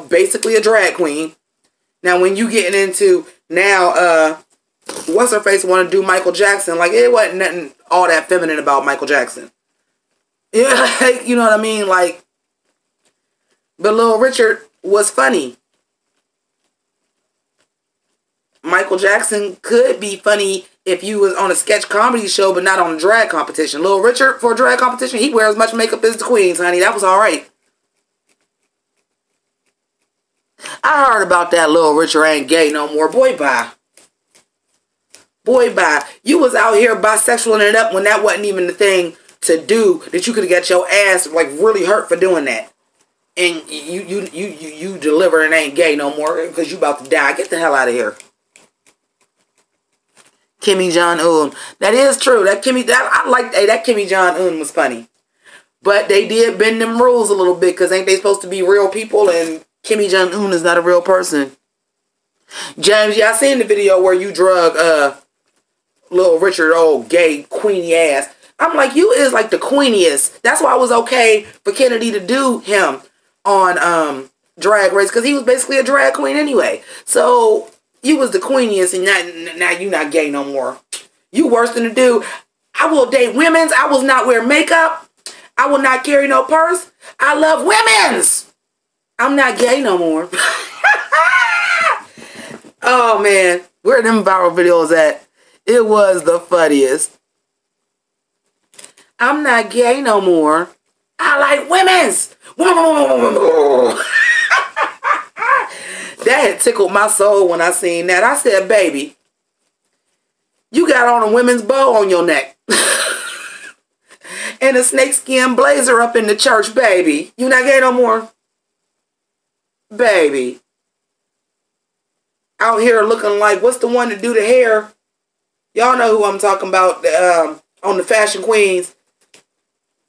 basically a drag queen. Now, when you getting into now, what's her face want to do Michael Jackson? Like, it wasn't nothing all that feminine about Michael Jackson. Yeah, like, you know what I mean? Like, but Little Richard was funny. Michael Jackson could be funny if you was on a sketch comedy show, but not on a drag competition. Little Richard, for a drag competition, he wears as much makeup as the queens, honey. That was all right. I heard about that Little Richard ain't gay no more. Boy, bye. Boy, bye. You was out here bisexualing it up when that wasn't even the thing to do, that you could have got your ass, like, really hurt for doing that. And you deliver and ain't gay no more because you about to die. Get the hell out of here. Kimmy Jong-un. That is true. That Kimmy Jong-un was funny. But they did bend them rules a little bit, because ain't they supposed to be real people, and Kimmy Jong-un is not a real person. James, yeah, I seen the video where you drug Little Richard, old gay queenie ass. I'm like, you is like the queeniest. That's why it was okay for Kennedy to do him on Drag Race, because he was basically a drag queen anyway. So you was the queeniest, and now you not gay no more. You worse than the dude. I will date women's. I will not wear makeup. I will not carry no purse. I love women's. I'm not gay no more. Oh, man. Where them viral videos at? It was the funniest. I'm not gay no more. I like women's. That had tickled my soul when I seen that. I said, baby, you got on a women's bow on your neck. And a snakeskin blazer up in the church, baby. You not gay no more? Baby. Out here looking like, what's the one to do the hair? Y'all know who I'm talking about, on the Fashion Queens.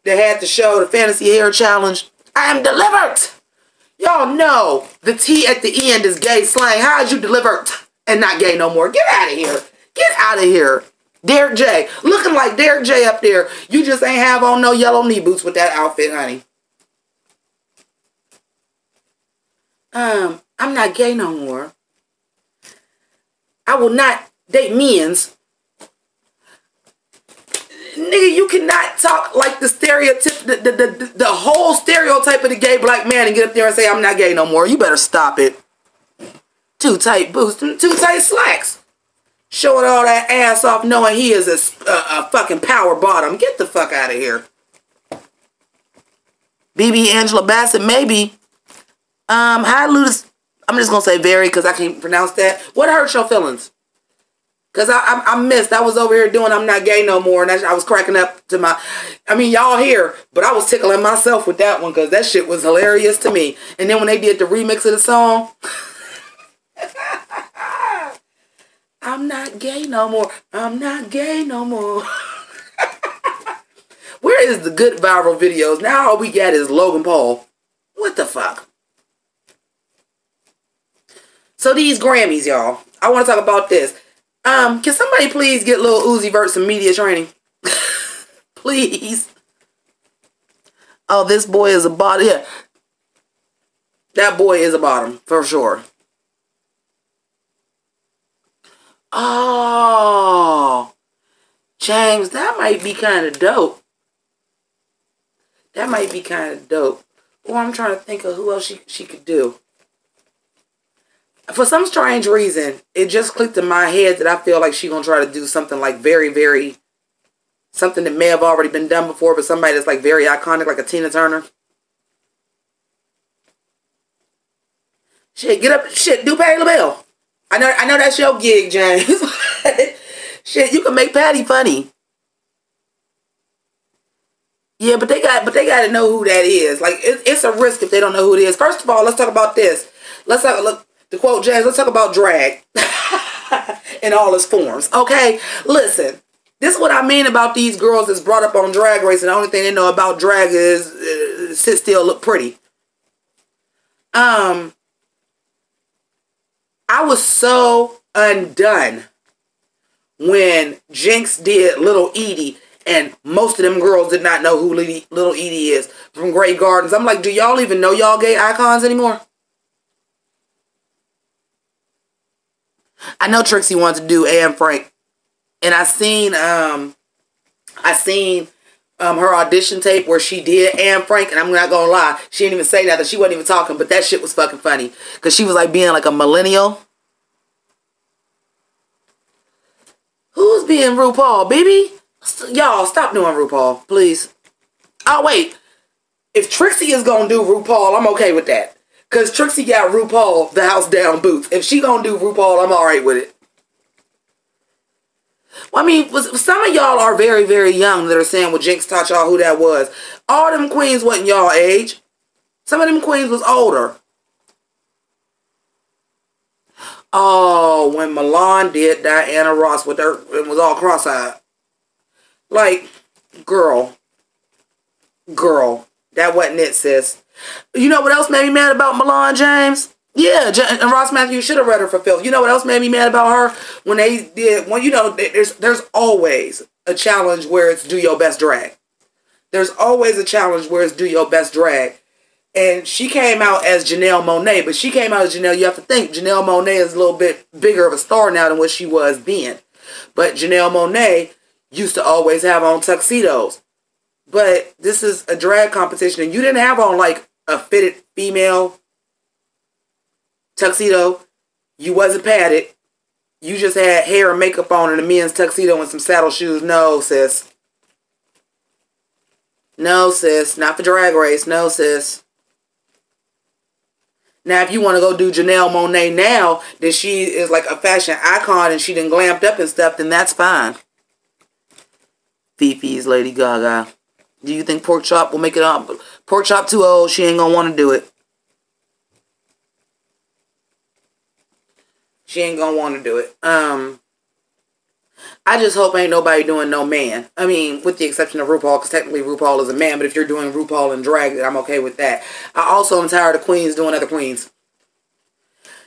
That had the show, the Fantasy Hair Challenge. I am delivered. Y'all know the T at the end is gay slang. How'd you deliver and not gay no more? Get out of here. Get out of here. Derek J. Looking like Derek J up there. You just ain't have on no yellow knee boots with that outfit, honey. I'm not gay no more. I will not date men's. Nigga, you cannot talk like the stereotype, the whole stereotype of the gay black man and get up there and say, I'm not gay no more. You better stop it. Too tight boots, too tight slacks. Showing all that ass off knowing he is a fucking power bottom. Get the fuck out of here. BB Angela Bassett, maybe. Hi, Ludus. I'm just going to say very because I can't pronounce that. What hurt your feelings? Because I missed. I was over here doing I'm not gay no more. And I was cracking up to my... I mean, y'all here. But I was tickling myself with that one because that shit was hilarious to me. And then when they did the remix of the song... I'm not gay no more. I'm not gay no more. Where is the good viral videos? Now all we got is Logan Paul. What the fuck? So these Grammys, y'all. I want to talk about this. Can somebody please get Lil Uzi Vert some media training? Please. Oh, this boy is a bottom. Yeah. That boy is a bottom, for sure. Oh. James, that might be kind of dope. That might be kind of dope. Or I'm trying to think of who else she could do. For some strange reason, it just clicked in my head that I feel like she's going to try to do something like very, very... Something that may have already been done before, but somebody that's like very iconic, like a Tina Turner. Shit, get up. Shit, do Patti LaBelle. I know that's your gig, James. Shit, you can make Patty funny. Yeah, but they got to know who that is. Like it's a risk if they don't know who it is. First of all, let's talk about this. Look to quote James. Let's talk about drag in all its forms. Okay, listen. This is what I mean about these girls that's brought up on Drag Race, and the only thing they know about drag is sit still, look pretty. I was so undone when Jinx did Little Edie, and most of them girls did not know who Little Edie is from Grey Gardens. I'm like, do y'all even know y'all gay icons anymore? I know Trixie wants to do Anne Frank, and I seen her audition tape where she did Anne Frank, and I'm not gonna lie, she didn't even say nothing. She wasn't even talking, but that shit was fucking funny because she was like being like a millennial. Who's being RuPaul, baby? Y'all, stop doing RuPaul, please. Oh, wait. If Trixie is going to do RuPaul, I'm okay with that. Because Trixie got RuPaul, the house down boots. If she going to do RuPaul, I'm all right with it. Well, I mean, some of y'all are very, very young that are saying, well, Jinx taught y'all who that was. All them queens wasn't y'all age. Some of them queens was older. Oh, when Milan did Diana Ross with her, it was all cross-eyed. Like, girl, that wasn't it, sis. You know what else made me mad about Milan James? Yeah, and Ross Matthews should have read her for filth. You know what else made me mad about her? When they did, well, you know, there's always a challenge where it's do your best drag. There's always a challenge where it's do your best drag. And she came out as Janelle Monáe, but she came out as Janelle. You have to think, Janelle Monáe is a little bit bigger of a star now than what she was then. But Janelle Monáe used to always have on tuxedos. But this is a drag competition, and you didn't have on like a fitted female tuxedo. You wasn't padded. You just had hair and makeup on and a men's tuxedo and some saddle shoes. No, sis. No, sis. Not for Drag Race. No, sis. Now, if you want to go do Janelle Monáe now, that she is like a fashion icon and she done glammed up and stuff, then that's fine. Fifi's Lady Gaga. Do you think Pork Chop will make it up? Pork Chop too old. She ain't going to want to do it. She ain't going to want to do it. I just hope ain't nobody doing no man. I mean, with the exception of RuPaul, because technically RuPaul is a man, but if you're doing RuPaul and drag, I'm okay with that. I also am tired of queens doing other queens.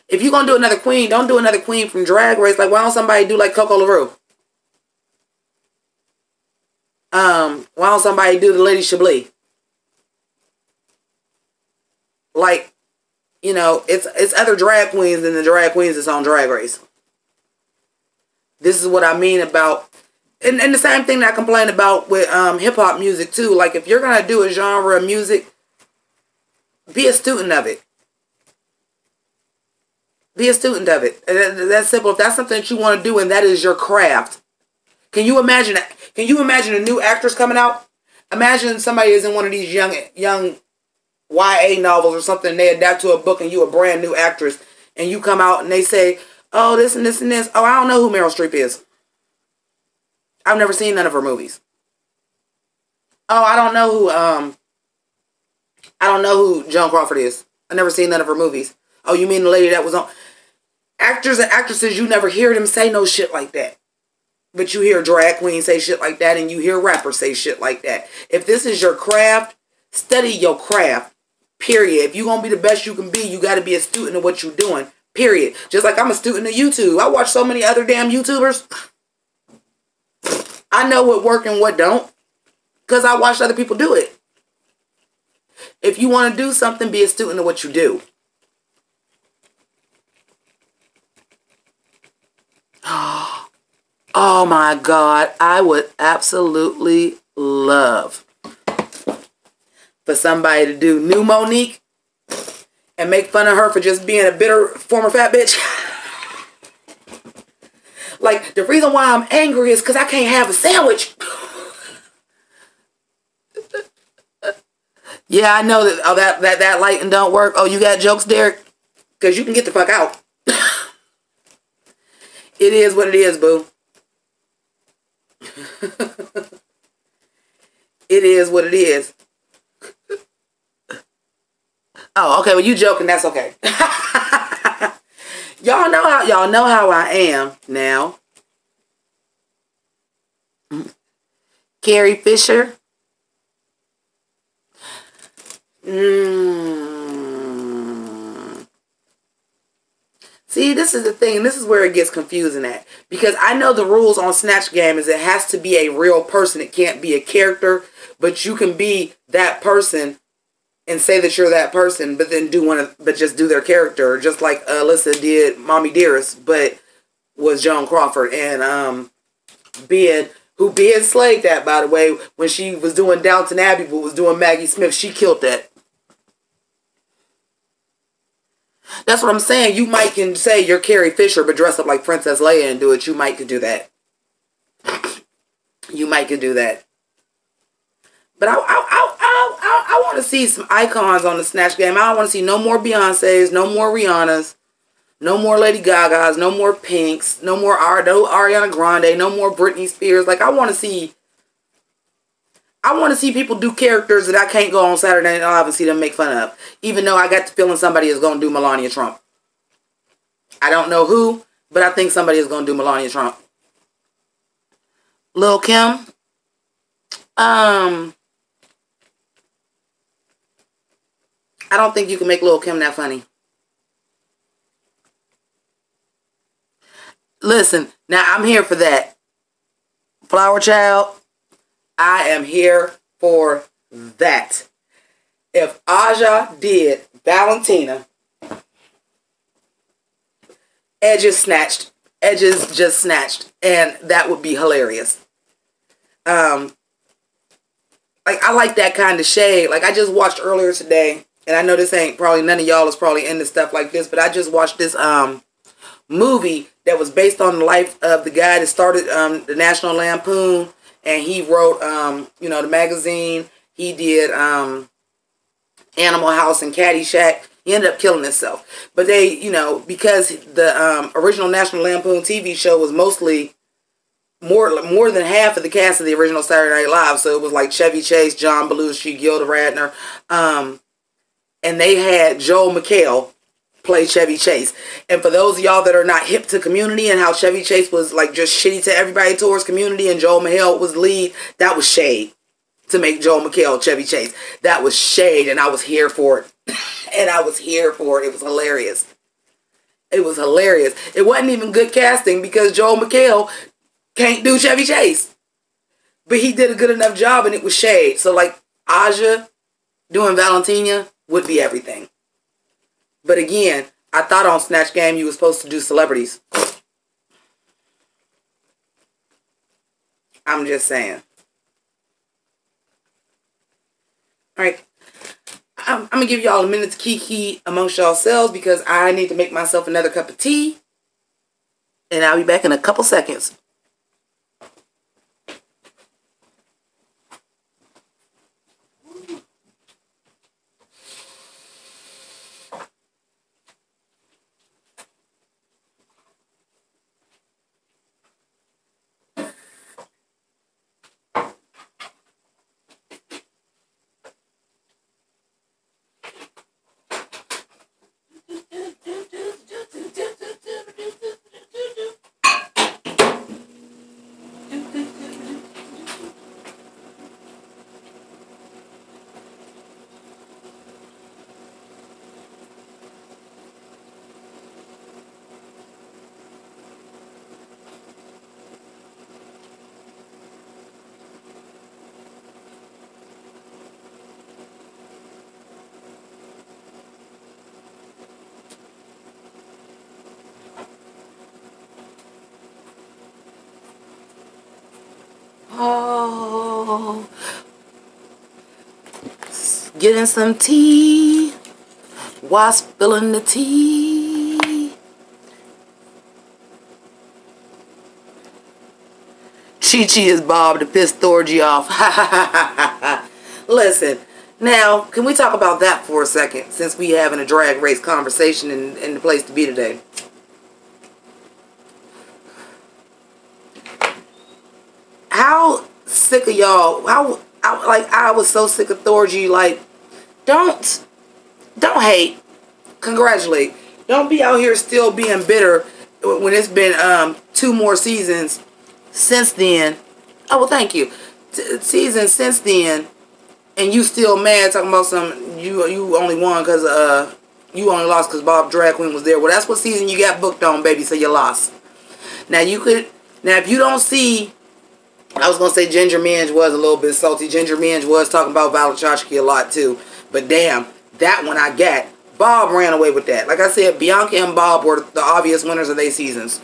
If you're going to do another queen, don't do another queen from Drag Race. Like, why don't somebody do like Coco LaRue? Why don't somebody do the Lady Chablis? Like, you know, it's other drag queens than the drag queens that's on Drag Race. This is what I mean about, and the same thing that I complain about with hip-hop music too. Like, if you're going to do a genre of music, be a student of it. Be a student of it. That's simple. If that's something that you want to do and that is your craft. Can you imagine that? Can you imagine a new actress coming out? Imagine somebody is in one of these young YA novels or something, they adapt to a book and you a brand new actress and you come out and they say, oh, this and this and this. Oh, I don't know who Meryl Streep is. I've never seen none of her movies. Oh, I don't know who Joan Crawford is. I've never seen none of her movies. Oh, you mean the lady that was on? Actors and actresses, you never hear them say no shit like that. But you hear drag queens say shit like that and you hear rappers say shit like that. If this is your craft, study your craft. Period. If you're going to be the best you can be, you got to be a student of what you're doing. Period. Just like I'm a student of YouTube. I watch so many other damn YouTubers. I know what work and what don't. Because I watched other people do it. If you want to do something, be a student of what you do. Oh my God. I would absolutely love for somebody to do New Monique and make fun of her for just being a bitter former fat bitch. Like, the reason why I'm angry is because I can't have a sandwich. Yeah, I know that. Oh, that lighting don't work. Oh, you got jokes, Derek? Because you can get the fuck out. It is what it is, boo. It is what it is. Oh, okay. Well, you joking. That's okay. Y'all know how I am now. Carrie Fisher. See, this is the thing, and this is where it gets confusing at. Because I know the rules on Snatch Game is it has to be a real person. It can't be a character, but you can be that person and say that you're that person, but then just do their character, just like Alyssa did Mommy Dearest, but was Joan Crawford, and being slayed that, by the way, when she was doing Downton Abbey, but was doing Maggie Smith, she killed that. That's what I'm saying. You might can say you're Carrie Fisher, but dress up like Princess Leia and do it. You might could do that. You might could do that. But I want to see some icons on the Snatch Game. I don't want to see no more Beyoncés, no more Rihannas, no more Lady Gagas, no more Pynks, no more Ariana Grande, no more Britney Spears. Like, I want to see people do characters that I can't go on Saturday Night Live and see them make fun of. Even though I got the feeling somebody is going to do Melania Trump. I don't know who, but I think somebody is going to do Melania Trump. Lil' Kim. I don't think you can make Lil' Kim that funny. Listen, now I'm here for that. Flower Child, I am here for that. If Aja did Valentina, Edges just snatched, and that would be hilarious. Like, I like that kind of shade. Like, I just watched earlier today, and I know this ain't probably, none of y'all is probably into stuff like this, but I just watched this movie that was based on the life of the guy that started the National Lampoon, and he wrote the magazine. He did Animal House and Caddyshack. He ended up killing himself. But they, because the original National Lampoon TV show was mostly more than half of the cast of the original Saturday Night Live. So it was like Chevy Chase, John Belushi, Gilda Radner. And they had Joel McHale play Chevy Chase. And for those of y'all that are not hip to Community and how Chevy Chase was like just shitty to everybody towards Community and Joel McHale was lead, that was shade to make Joel McHale Chevy Chase. That was shade, and I was here for it. And I was here for it. It was hilarious. It was hilarious. It wasn't even good casting because Joel McHale can't do Chevy Chase. But he did a good enough job, and it was shade. So, like, Aja doing Valentina would be everything. But again, I thought on Snatch Game you were supposed to do celebrities. I'm just saying. Alright. I'm going to give y'all a minute to kiki amongst yourselves because I need to make myself another cup of tea. And I'll be back in a couple seconds. Oh, getting some tea while spilling the tea. Chi-Chi is Bob to piss Thorgy off. Listen, now, can we talk about that for a second since we having a drag race conversation in the place to be today? How sick of y'all, I was so sick of Thorgy. Like, don't hate. Congratulate. Don't be out here still being bitter when it's been 2 more seasons since then. Oh, well, thank you. Seasons since then, and you still mad talking about you only won because you only lost because Bob Drag Queen was there. Well, that's what season you got booked on, baby, so you lost. Now if you don't see, I was gonna say Ginger Minge was a little bit salty. Ginger Minge was talking about Valachachki a lot too, but damn, that one I got. Bob ran away with that. Like I said, Bianca and Bob were the obvious winners of their seasons.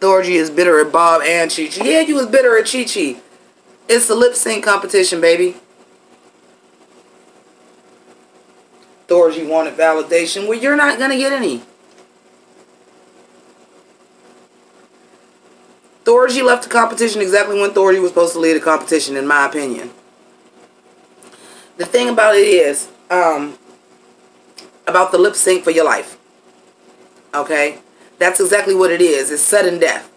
Thorgy is bitter at Bob and Chi Chi. Yeah, you was bitter at Chi Chi. It's a lip sync competition, baby. Thorgy wanted validation. Well, you're not going to get any. Thorgy left the competition exactly when Thorgy was supposed to lead the competition, in my opinion. The thing about it is, about the lip sync for your life. Okay? That's exactly what it is. It's sudden death.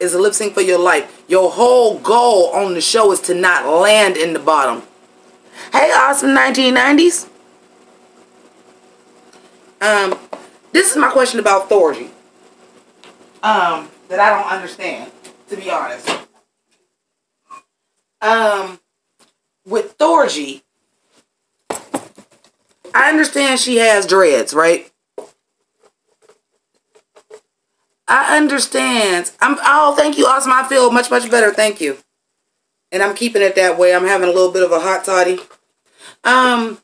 It's a lip sync for your life. Your whole goal on the show is to not land in the bottom. Hey, awesome 1990s. This is my question about Thorgy. That I don't understand, to be honest. With Thorgy, I understand she has dreads, right? I understand. Oh, thank you, awesome. I feel much, much better. Thank you. And I'm keeping it that way. I'm having a little bit of a hot toddy. And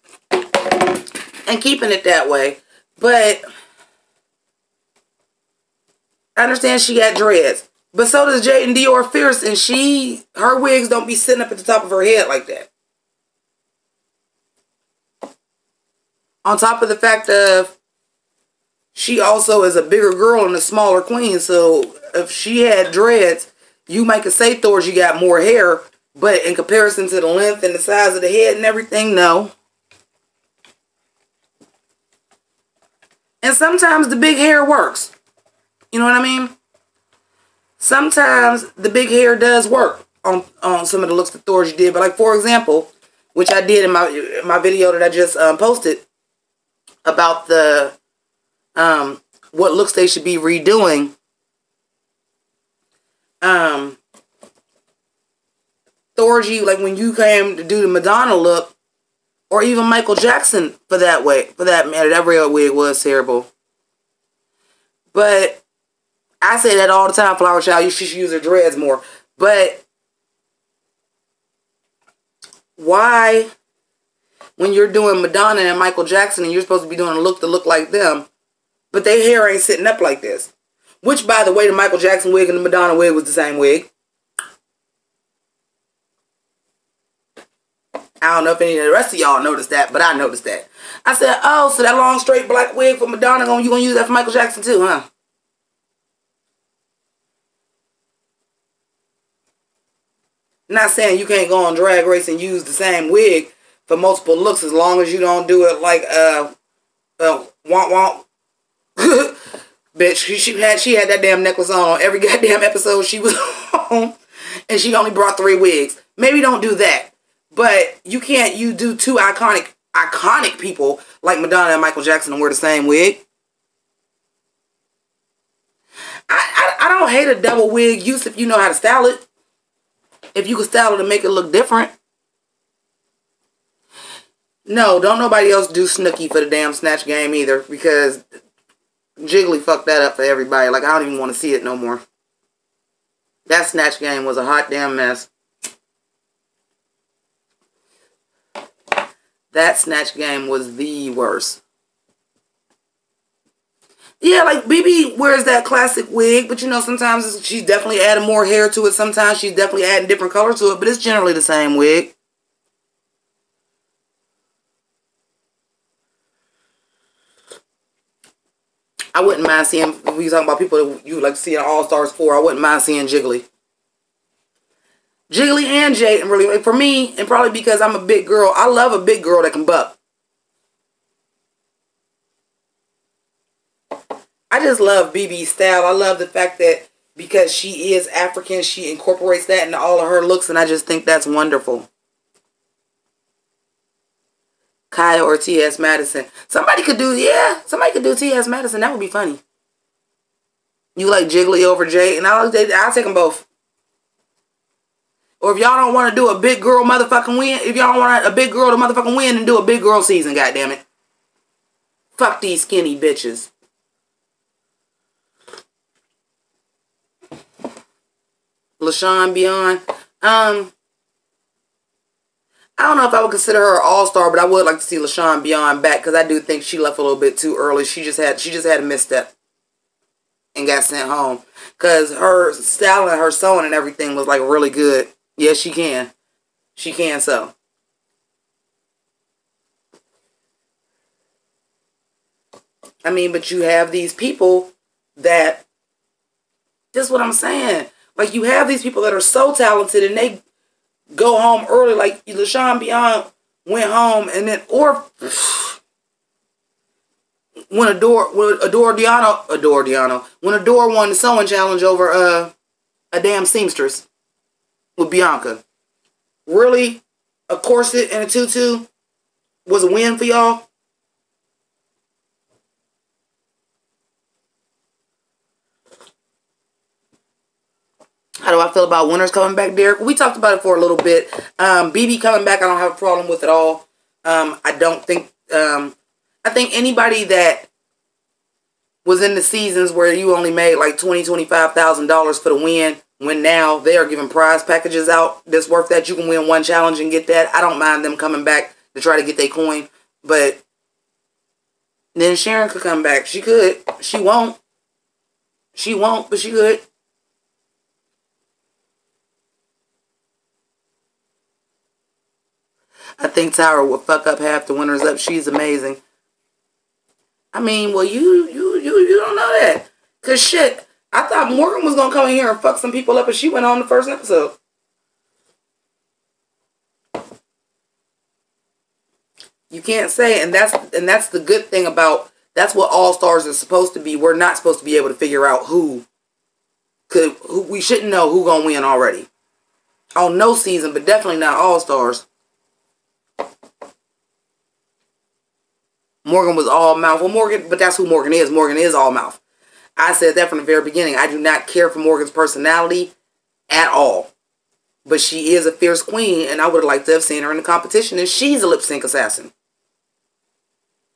keeping it that way. But I understand she got dreads. But so does Jaden Dior Fierce. And her wigs don't be sitting up at the top of her head like that. On top of the fact of she also is a bigger girl and a smaller queen. So if she had dreads, you might could say Thorgy got more hair. But in comparison to the length and the size of the head and everything, no. And sometimes the big hair works. You know what I mean? Sometimes the big hair does work on some of the looks that Thorgy did. But like, for example, which I did in my video that I just posted about the what looks they should be redoing. Thorgy, like when you came to do the Madonna look, or even Michael Jackson for that matter, that red wig was terrible. But I say that all the time, Flower Child, you should use her dreads more. But why, when you're doing Madonna and Michael Jackson and you're supposed to be doing a look to look like them, but their hair ain't sitting up like this? Which, by the way, the Michael Jackson wig and the Madonna wig was the same wig. I don't know if any of the rest of y'all noticed that, but I noticed that. I said, oh, so that long straight black wig for Madonna, you gonna use that for Michael Jackson too, huh? Not saying you can't go on Drag Race and use the same wig for multiple looks as long as you don't do it like womp womp. Bitch, she had that damn necklace on every goddamn episode she was on, and she only brought 3 wigs. Maybe don't do that. But you can't do 2 iconic people like Madonna and Michael Jackson and wear the same wig. I don't hate a double wig use if you know how to style it. If you can style it to make it look different. No, don't nobody else do Snooki for the damn Snatch Game either, because Jiggly fucked that up for everybody. Like, I don't even want to see it no more. That Snatch Game was a hot damn mess. That Snatch Game was the worst. Yeah, like BB wears that classic wig, but you know, sometimes she's definitely adding more hair to it. Sometimes she's definitely adding different colors to it, but it's generally the same wig. I wouldn't mind seeing, if we talking about people that you like to see in All-Stars 4, I wouldn't mind seeing Jiggly. Jiggly and Jade, and really, for me, and probably because I'm a big girl, I love a big girl that can buck. I just love BB's style. I love the fact that because she is African. She incorporates that into all of her looks, and I just think that's wonderful. Kaya or T.S. Madison. Somebody could do T.S. Madison. That would be funny. You like Jiggly over Jay, and I'll take them both. Or if y'all don't want to do a big girl motherfucking win, if y'all don't want a big girl to motherfucking win, then do a big girl season, goddammit. Fuck these skinny bitches. LaShawn Beyond. I don't know if I would consider her an all-star, but I would like to see LaShawn Beyond back because I do think she left a little bit too early. She just had a misstep and got sent home because her styling, her sewing, and everything was like really good. Yes, she can. She can sew. I mean, but you have these people that. That's what I'm saying. Like you have these people that are so talented and they go home early. Like LaShawn Beyond went home and then, or when Adore won the sewing challenge over a damn seamstress with Bianca. Really, a corset and a tutu was a win for y'all? How do I feel about winners coming back, Derek? We talked about it for a little bit. BB coming back, I don't have a problem with at all. I don't think... I think anybody that was in the seasons where you only made like $20,000, $25,000 for the win, when now they are giving prize packages out that's worth that. You can win one challenge and get that. I don't mind them coming back to try to get their coin. But then Sharon could come back. She could. She won't. She won't, but she could. I think Tyra will fuck up half the winners up. She's amazing. I mean, well, you don't know that. Because shit, I thought Morgan was going to come in here and fuck some people up and she went on the first episode. You can't say, and that's the good thing about, that's what All Stars is supposed to be. We're not supposed to be able to figure out who we shouldn't know who going to win already. On no season, but definitely not All Stars. Morgan was all mouth. Well, Morgan, but that's who Morgan is. Morgan is all mouth. I said that from the very beginning. I do not care for Morgan's personality at all. But she is a fierce queen, and I would have liked to have seen her in the competition, and she's a lip sync assassin.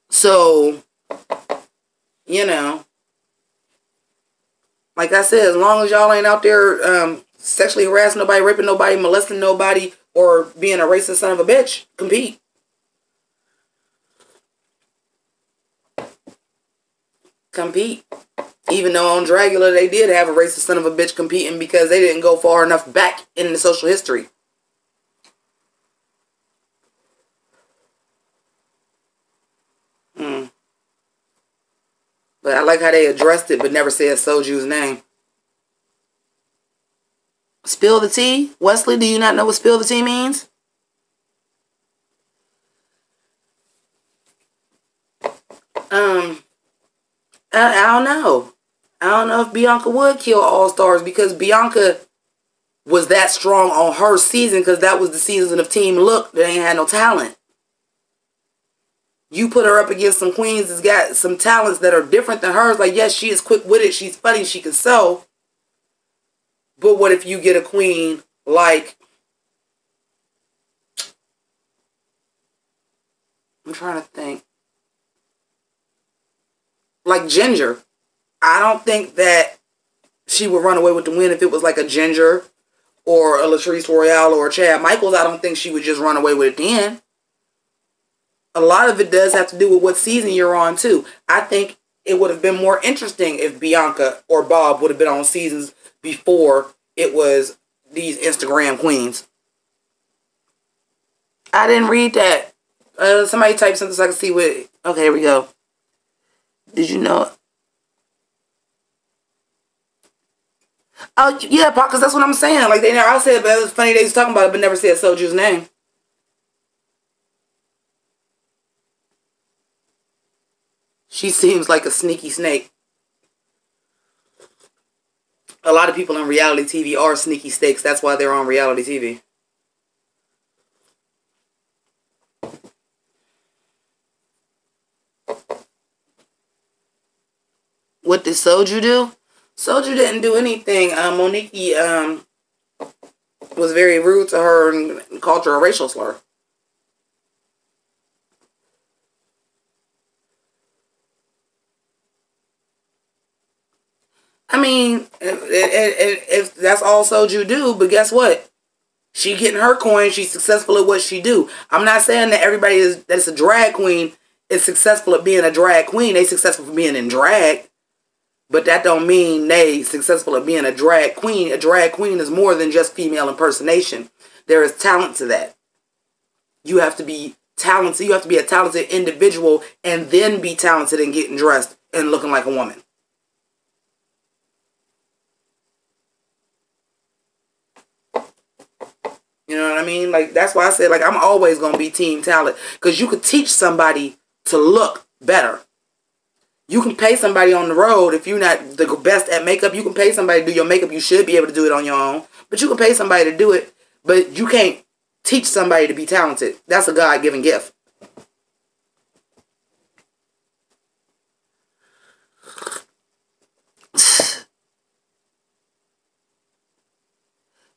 So, you know, like I said, as long as y'all ain't out there sexually harassing nobody, raping nobody, molesting nobody, or being a racist son of a bitch, compete. Compete. Even though on Dragula they did have a racist son of a bitch competing because they didn't go far enough back in the social history. But I like how they addressed it but never said Soju's name. Spill the tea? Wesley, do you not know what spill the tea means? I don't know. I don't know if Bianca would kill All Stars because Bianca was that strong on her season because that was the season of Team Look that ain't had no talent. You put her up against some queens that's got some talents that are different than hers. Like, yes, she is quick-witted. She's funny. She can sew. But what if you get a queen like... I'm trying to think. Like Ginger. I don't think that she would run away with the win if it was like a Ginger or a Latrice Royale or a Chad Michaels. I don't think she would just run away with it then. A lot of it does have to do with what season you're on too. I think it would have been more interesting if Bianca or Bob would have been on seasons before it was these Instagram queens. I didn't read that. Somebody type something so I can see what... Okay, here we go. Did you know... Oh, yeah, because that's what I'm saying. Like, I said, but it was funny they was talking about it, but never said Soju's name. She seems like a sneaky snake. A lot of people on reality TV are sneaky stakes. That's why they're on reality TV. What did Soju do? Soju didn't do anything. Monique was very rude to her and called her a racial slur. I mean, if that's all Soju do, but guess what? She getting her coin. She's successful at what she do. I'm not saying that everybody that's a drag queen is successful at being a drag queen. They successful for being in drag. But that don't mean they successful at being a drag queen. A drag queen is more than just female impersonation. There is talent to that. You have to be talented. You have to be a talented individual and then be talented in getting dressed and looking like a woman. You know what I mean? Like, that's why I said, like, I'm always going to be team talent. Because you could teach somebody to look better. You can pay somebody on the road. If you're not the best at makeup, you can pay somebody to do your makeup. You should be able to do it on your own. But you can pay somebody to do it. But you can't teach somebody to be talented. That's a God-given gift.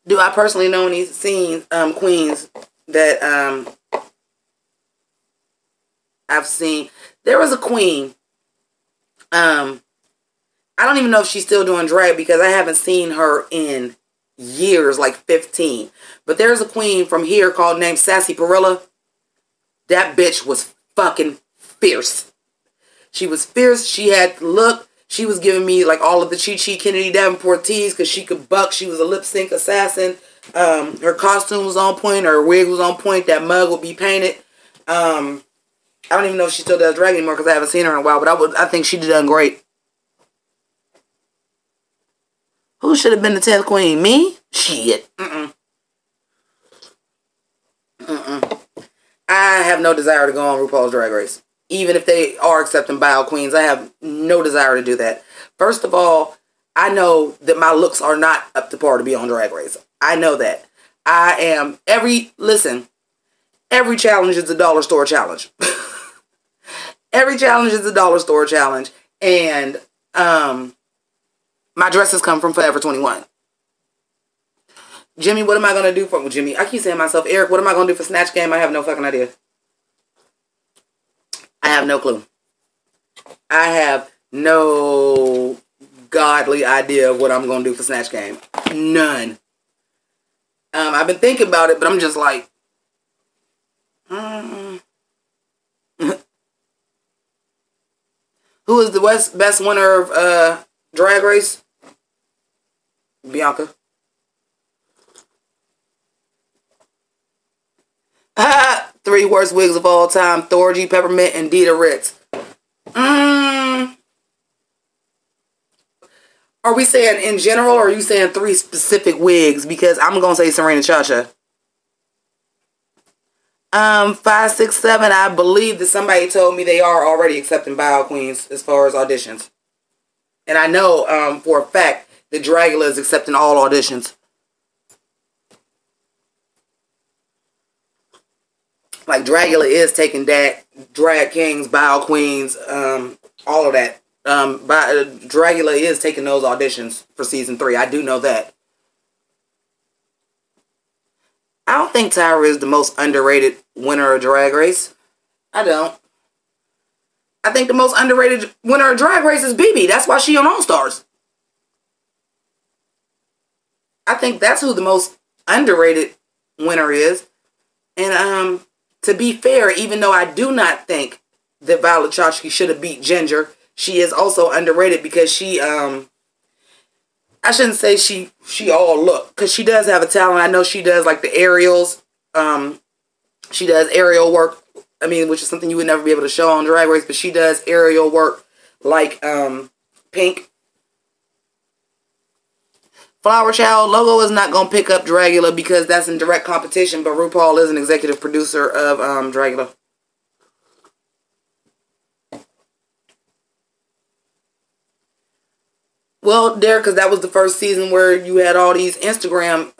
Do I personally know any queens that I've seen? There was a queen. I don't even know if she's still doing drag because I haven't seen her in years, like 15. But there's a queen from here named Sassy Perilla. That bitch was fucking fierce. She was fierce. She had look. She was giving me like all of the Chi Kennedy Davenport teas because she could buck. She was a lip sync assassin. Her costume was on point. Her wig was on point. That mug would be painted. I don't even know if she still does drag anymore because I haven't seen her in a while. But I think she done great. Who should have been the 10th queen? Me? Shit. I have no desire to go on RuPaul's Drag Race. Even if they are accepting bio queens, I have no desire to do that. First of all, I know that my looks are not up to par to be on Drag Race. I know that. Every challenge is a dollar store challenge. Every challenge is a dollar store challenge. And my dresses come from Forever 21. Jimmy, what am I going to do for Jimmy? I keep saying myself, Eric, what am I going to do for Snatch Game? I have no fucking idea. I have no clue. I have no godly idea of what I'm going to do for Snatch Game. None. I've been thinking about it, but I'm just like, Who is the best winner of Drag Race? Bianca. 3 worst wigs of all time: Thorgy, Peppermint, and Dita Ritz. Are we saying in general, or are you saying 3 specific wigs? Because I'm gonna say Serena Chacha. 5, 6, 7. I believe that somebody told me they are already accepting bio queens as far as auditions, and I know for a fact that Dragula is accepting all auditions. Like, Dragula is taking drag kings, bio queens, all of that. Dragula is taking those auditions for season 3. I do know that. I don't think Tyra is the most underrated winner of Drag Race. I don't. I think the most underrated winner of Drag Race is BB. That's why she on All Stars. I think that's who the most underrated winner is. And to be fair, even though I do not think that Violet Chachki should have beat Ginger, she is also underrated because she, I shouldn't say she all look, because she does have a talent. I know she does like the aerials. She does aerial work, which is something you would never be able to show on Drag Race, but she does aerial work like Pynk. Flower Child logo is not going to pick up Dragula because that's in direct competition, but RuPaul is an executive producer of Dragula. Well, there, because that was the first season where you had all these Instagram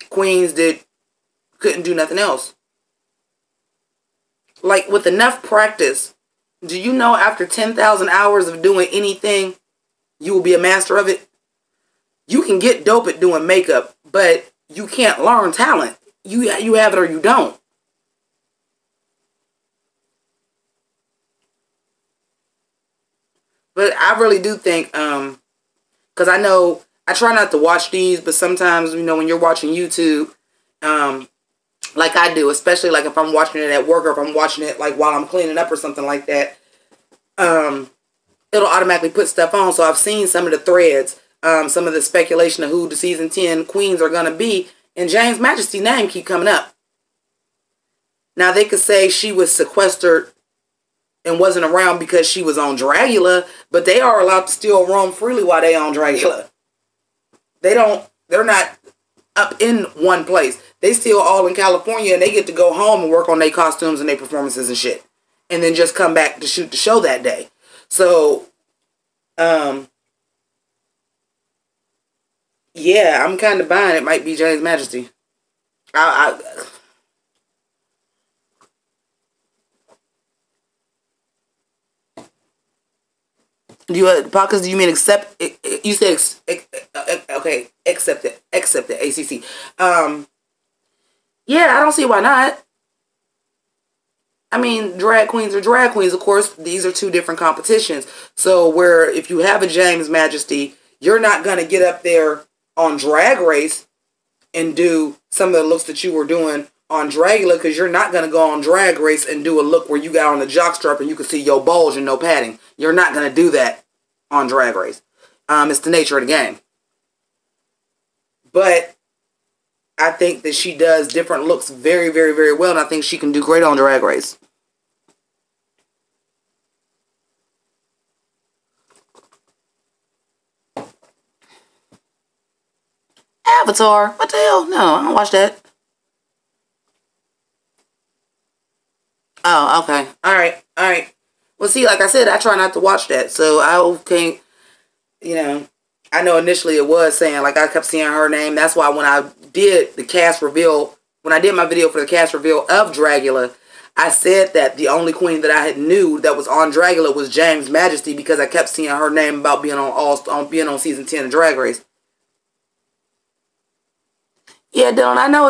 queens that couldn't do nothing else. Like, with enough practice, do you know after 10,000 hours of doing anything, you will be a master of it? You can get dope at doing makeup, but you can't learn talent. You have it or you don't. But I really do think, because I know, I try not to watch these, but sometimes, when you're watching YouTube, like I do, especially like if I'm watching it at work or if I'm watching it like while I'm cleaning up or something like that, it'll automatically put stuff on. So I've seen some of the threads, some of the speculation of who the season 10 queens are going to be, and James Majesty's name keep coming up. Now they could say she was sequestered and wasn't around because she was on Dragula, but they are allowed to still roam freely while they on Dragula. They're not up in one place. They still all in California, and they get to go home and work on their costumes and their performances and shit. And then just come back to shoot the show that day. So, yeah, I'm kind of buying it might be James Majesty. Do you podcast? Do you mean accept? You said okay. Accept it. Accept it. ACC. Yeah, I don't see why not. I mean, drag queens are drag queens. Of course, these are two different competitions. So where if you have a James Majesty, you're not gonna get up there on Drag Race and do some of the looks that you were doing on Dragula, because you're not going to go on Drag Race and do a look where you got on the jockstrap and you can see your bulge and no padding. You're not going to do that on Drag Race. It's the nature of the game. But I think that she does different looks very, very, very well, and I think she can do great on Drag Race. Avatar? What the hell? No, I don't watch that. Oh, okay. Alright, alright. Well, see, like I said, I try not to watch that, so I can't, I know initially it was saying, like, I kept seeing her name. That's why when I did the cast reveal, when I did my video for the cast reveal of Dragula, I said that the only queen that I had knew that was on Dragula was James Majesty, because I kept seeing her name about being on season 10 of Drag Race. Yeah, Dylan, I know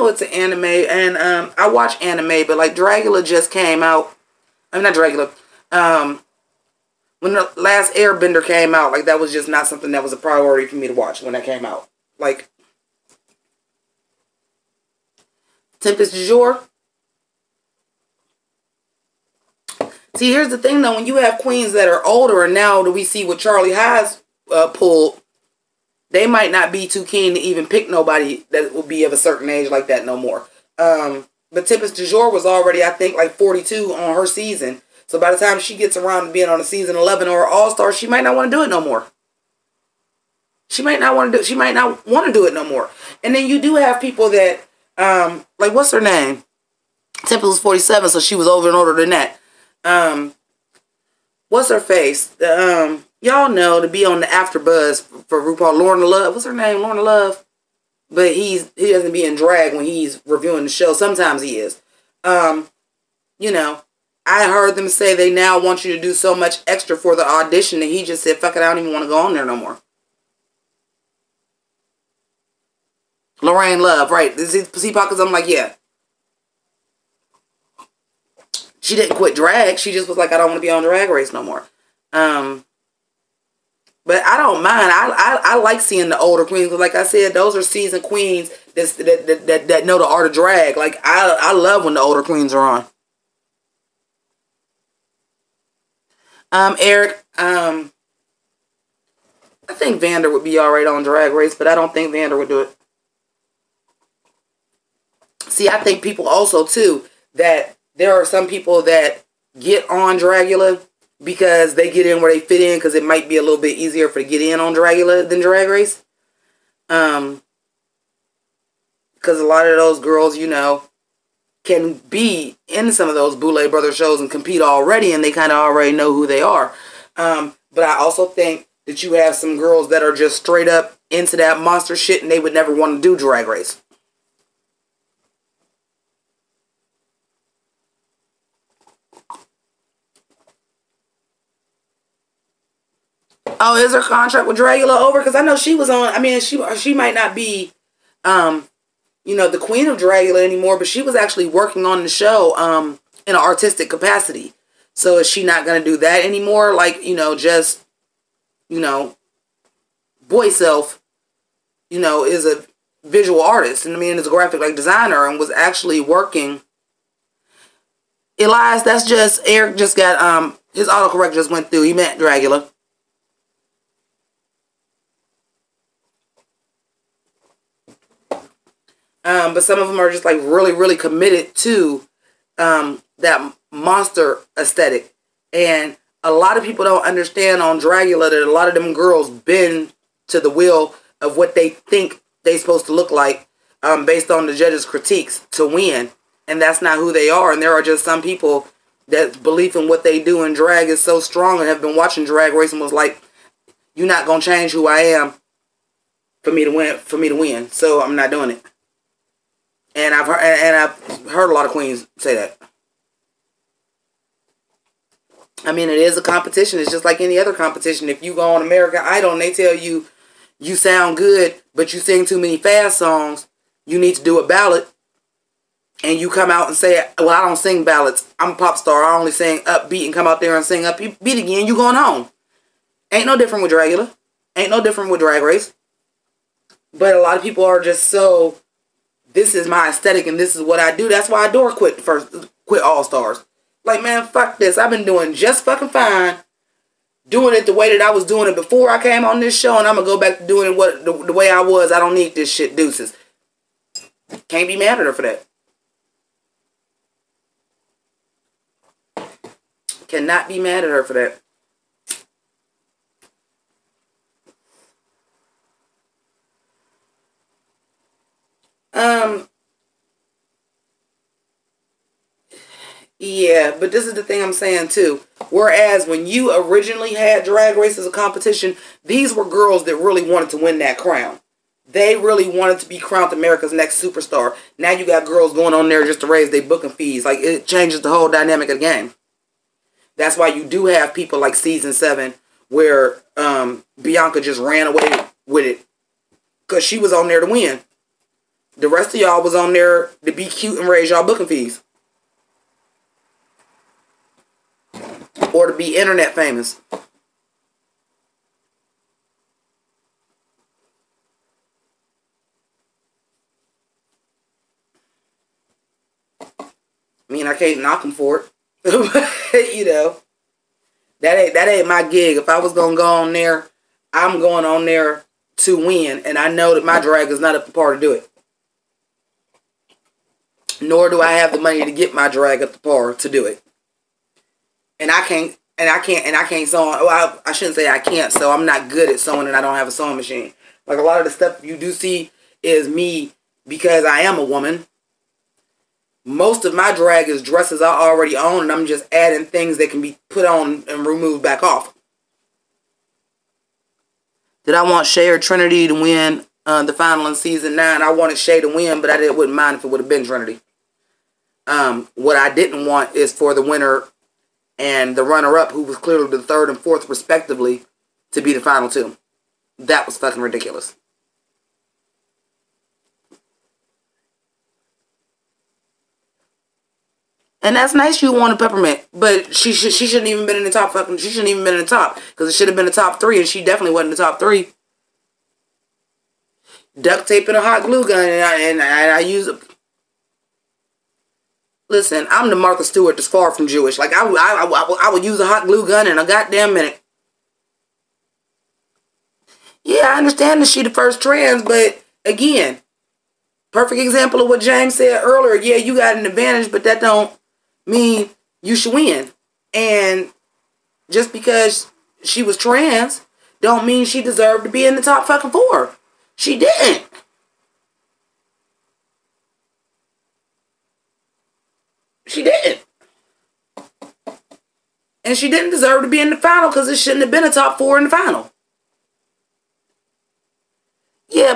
it's an anime, and I watch anime, but like Dragula just came out. I mean, not Dragula. When the last Airbender came out, like that was just not something that was a priority for me to watch when that came out. Like Tempest du Jour. See, here's the thing though: when you have queens that are older, and now that we see what Charlie Haas pulled, they might not be too keen to even pick nobody that will be of a certain age like that no more. But Tempest du Jour was already, I think, like 42 on her season. So by the time she gets around to being on a season 11 or All-Star, she might not want to do it no more. She might not want to do it no more. And then you do have people that, like, what's her name? Tempest was 47, so she was over and older than that. What's her face? Y'all know, to be on the AfterBuzz for RuPaul, Lorna Love. What's her name? Lorna Love. But he doesn't be in drag when he's reviewing the show. Sometimes he is. I heard them say they now want you to do so much extra for the audition that he just said, fuck it, I don't even want to go on there no more. Lorraine Love, right. See, because I'm like, yeah. She didn't quit drag. She just was like, I don't want to be on Drag Race no more. But I don't mind. I like seeing the older queens. Because like I said, those are seasoned queens that know the art of drag. Like, I love when the older queens are on. Eric, I think Vander would be alright on Drag Race, but I don't think Vander would do it. See, I think people also, too, that there are some people that get on Dragula because they get in where they fit in, because it might be a little bit easier for to get in on Dragula than Drag Race. Because a lot of those girls, can be in some of those Boulay Brothers shows and compete already, and they kind of already know who they are. But I also think that you have some girls that are just straight up into that monster shit and they would never want to do Drag Race. Oh, is her contract with Dragula over? Because I know she was on. I mean, she might not be, the queen of Dragula anymore, but she was actually working on the show, in an artistic capacity. So is she not gonna do that anymore? Like, just, boy self, is a visual artist, and I mean, is a graphic designer, and was actually working. Elias, that's just Eric. Just got his autocorrect just went through. He meant Dragula. But some of them are just really, really committed to that monster aesthetic. And a lot of people don't understand on Dragula that a lot of them girls bend to the will of what they think they're supposed to look like based on the judges' critiques to win. And that's not who they are. And there are just some people that belief in what they do in drag is so strong and have been watching Drag Race and was like, you're not going to change who I am for me to win. So I'm not doing it. And I've heard a lot of queens say that. I mean, it is a competition. It's just like any other competition. If you go on American Idol and they tell you you sound good, but you sing too many fast songs, you need to do a ballad, and you come out and say, well, I don't sing ballads. I'm a pop star. I only sing upbeat, and come out there and sing upbeat again, you going home. Ain't no different with Dragula. Ain't no different with Drag Race. But a lot of people are just so, this is my aesthetic and this is what I do. That's why Adore quit All Stars. Like, man, fuck this. I've been doing just fucking fine. Doing it the way that I was doing it before I came on this show, and I'm going to go back to doing it the way I was. I don't need this shit, deuces. Can't be mad at her for that. Cannot be mad at her for that. Yeah, but this is the thing I'm saying too. Whereas when you originally had Drag Race as a competition, these were girls that really wanted to win that crown. They really wanted to be crowned America's next superstar. Now you got girls going on there just to raise their booking fees. Like, it changes the whole dynamic of the game. That's why you do have people like Season 7 where Bianca just ran away with it. Because she was on there to win. The rest of y'all was on there to be cute and raise y'all booking fees. Or to be internet famous. I mean, I can't knock them for it. You know. That ain't my gig. If I was going to go on there, I'm going on there to win. And I know that my drag is not up to par to do it. Nor do I have the money to get my drag up to par to do it. And I can't sew. Well, I shouldn't say I can't sew. I'm not good at sewing and I don't have a sewing machine. Like, a lot of the stuff you do see is me because I am a woman. Most of my drag is dresses I already own, and I'm just adding things that can be put on and removed back off. Did I want Shay or Trinity to win the final in season 9? I wanted Shay to win, but I wouldn't mind if it would have been Trinity. What I didn't want is for the winner and the runner-up, who was clearly the 3rd and 4th respectively, to be the final 2. That was fucking ridiculous. And that's nice you wanted Peppermint, but she shouldn't even been in the top fucking, she shouldn't even been in the top, because it should have been the top 3, and she definitely wasn't in the top 3. Duct tape and a hot glue gun, and I use it. Listen, I'm the Martha Stewart that's far from Jewish. Like, I would use a hot glue gun in a goddamn minute. Yeah, I understand that she the first trans, but again, perfect example of what James said earlier. Yeah, you got an advantage, but that don't mean you should win. And just because she was trans, don't mean she deserved to be in the top fucking 4. She didn't. She didn't. And she didn't deserve to be in the final because it shouldn't have been a top 4 in the final.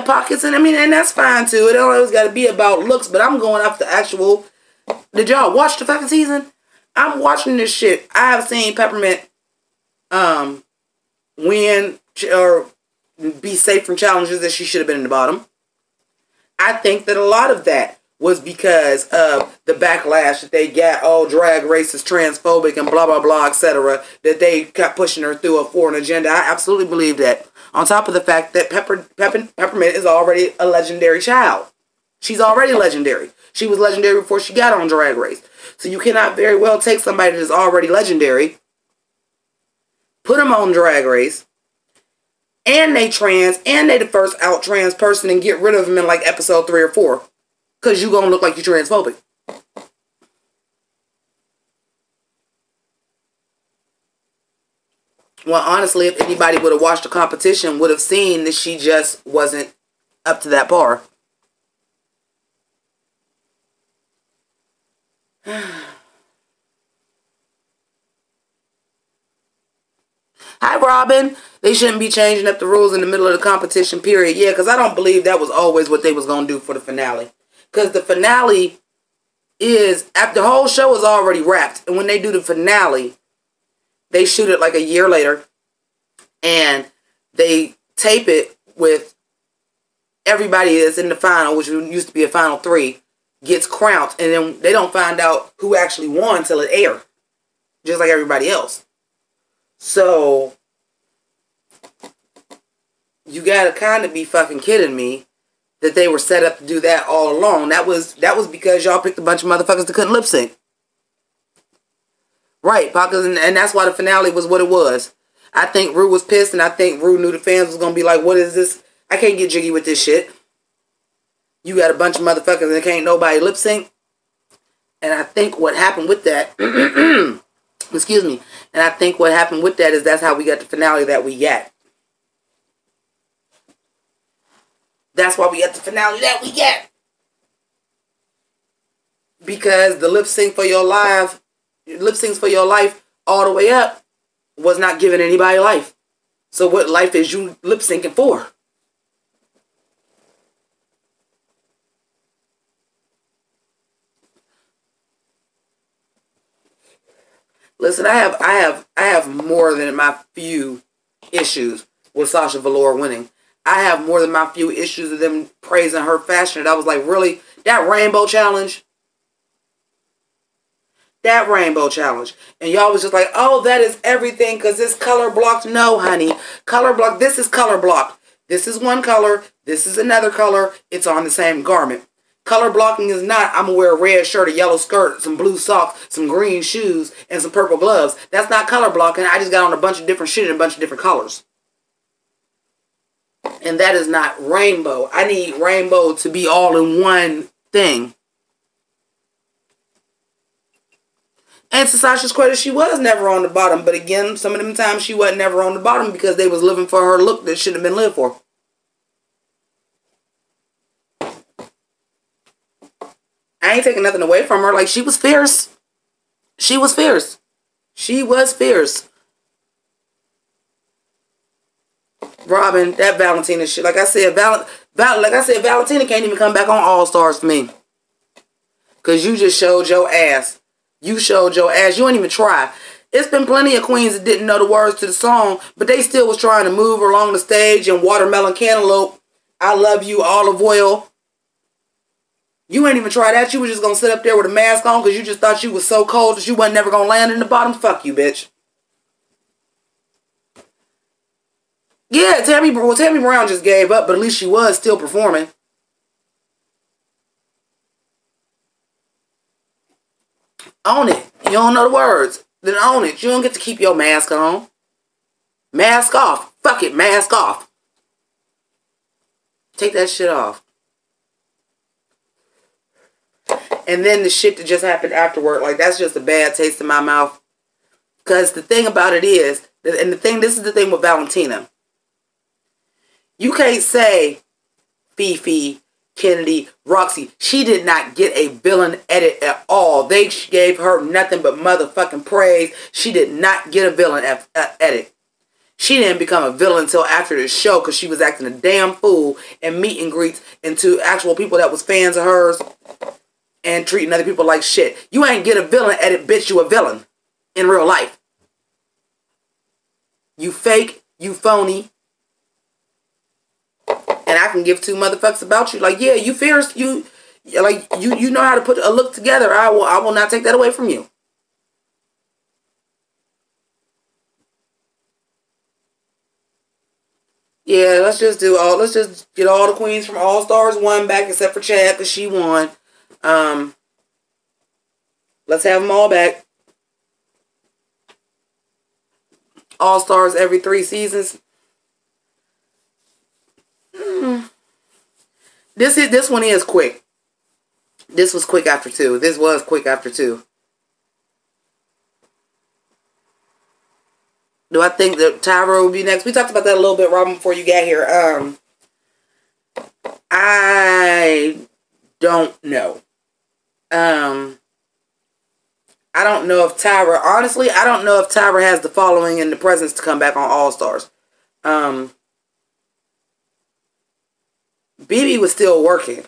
pockets, and I mean, and that's fine too. It don't always got to be about looks, but I'm going off the actual. Did y'all watch the fucking season? I'm watching this shit. I have seen Peppermint win or be safe from challenges that she should have been in the bottom. I think that a lot of that was because of the backlash that they got. Oh, Drag Race is transphobic and blah, blah, blah, etc. That they kept pushing her through a foreign agenda. I absolutely believe that. On top of the fact that Peppermint is already a legendary child. She's already legendary. She was legendary before she got on Drag Race. So you cannot very well take somebody that is already legendary, put them on Drag Race, and they trans, and they the first out trans person, and get rid of them in like episode 3 or 4. Because you gonna look like you're transphobic. Well, honestly, if anybody would have watched the competition, would have seen that she just wasn't up to that par. Hi, Robin. They shouldn't be changing up the rules in the middle of the competition, period. Yeah, because I don't believe that was always what they was going to do for the finale. Because the finale is, after the whole show is already wrapped. And when they do the finale, they shoot it like a year later. And they tape it with everybody that's in the final, which used to be a final 3, gets crowned. And then they don't find out who actually won until it aired. Just like everybody else. So, you gotta kind of be fucking kidding me that they were set up to do that all along. That was because y'all picked a bunch of motherfuckers that couldn't lip sync. Right, and that's why the finale was what it was. I think Rue was pissed, and I think Rue knew the fans was gonna be like, what is this? I can't get jiggy with this shit. You got a bunch of motherfuckers and can't nobody lip sync. And I think what happened with that, excuse me, and I think what happened with that is that's how we got the finale that we got. That's why we got the finale that we get. Because the lip syncs for your life all the way up was not giving anybody life. So what life is you lip syncing for? Listen, I have more than my few issues with Sasha Velour winning. I have more than my few issues of them praising her fashion. And I was like, really? That rainbow challenge? That rainbow challenge. And y'all was just like, oh, that is everything because it's color blocked. No, honey. Color blocked. This is color blocked. This is one color. This is another color. It's on the same garment. Color blocking is not, I'm going to wear a red shirt, a yellow skirt, some blue socks, some green shoes, and some purple gloves. That's not color blocking. I just got on a bunch of different shit in a bunch of different colors. And that is not rainbow. I need rainbow to be all in one thing. And to Sasha's credit, she was never on the bottom. But again, some of them times she wasn't never on the bottom because they was living for her look that should have been lived for. I ain't taking nothing away from her. Like, she was fierce. She was fierce. She was fierce. Robin, that Valentina shit. Like I said, Valentina can't even come back on All Stars for me. Because you just showed your ass. You showed your ass. You didn't even try. It's been plenty of queens that didn't know the words to the song, but they still was trying to move along the stage and watermelon cantaloupe, I love you, olive oil. You ain't even try that. You was just going to sit up there with a mask on because you just thought you was so cold that you wasn't never going to land in the bottom. Fuck you, bitch. Yeah, Tammy Brown just gave up, but at least she was still performing. Own it. You don't know the words. Then own it. You don't get to keep your mask on. Mask off. Fuck it. Mask off. Take that shit off. And then the shit that just happened afterward, like, that's just a bad taste in my mouth. Because the thing about it is, and this is the thing with Valentina. You can't say Fifi, Kennedy, Roxy. She did not get a villain edit at all. They gave her nothing but motherfucking praise. She did not get a villain edit. She didn't become a villain until after the show because she was acting a damn fool and meet and greets into actual people that was fans of hers and treating other people like shit. You ain't get a villain edit, bitch, you a villain in real life. You fake, you phony, and I can give two motherfuckers about you. Like, yeah, you fierce, you know how to put a look together. I will not take that away from you. Yeah, let's just get all the queens from All Stars 1 back except for Chad because she won. Let's have them all back. All Stars every 3 seasons. This one is quick. This was quick after 2. This was quick after 2. Do I think that Tyra will be next? We talked about that a little bit, Robin, before you got here. I don't know. I don't know if Tyra, honestly, I don't know if Tyra has the following and the presence to come back on All Stars. BB was still working.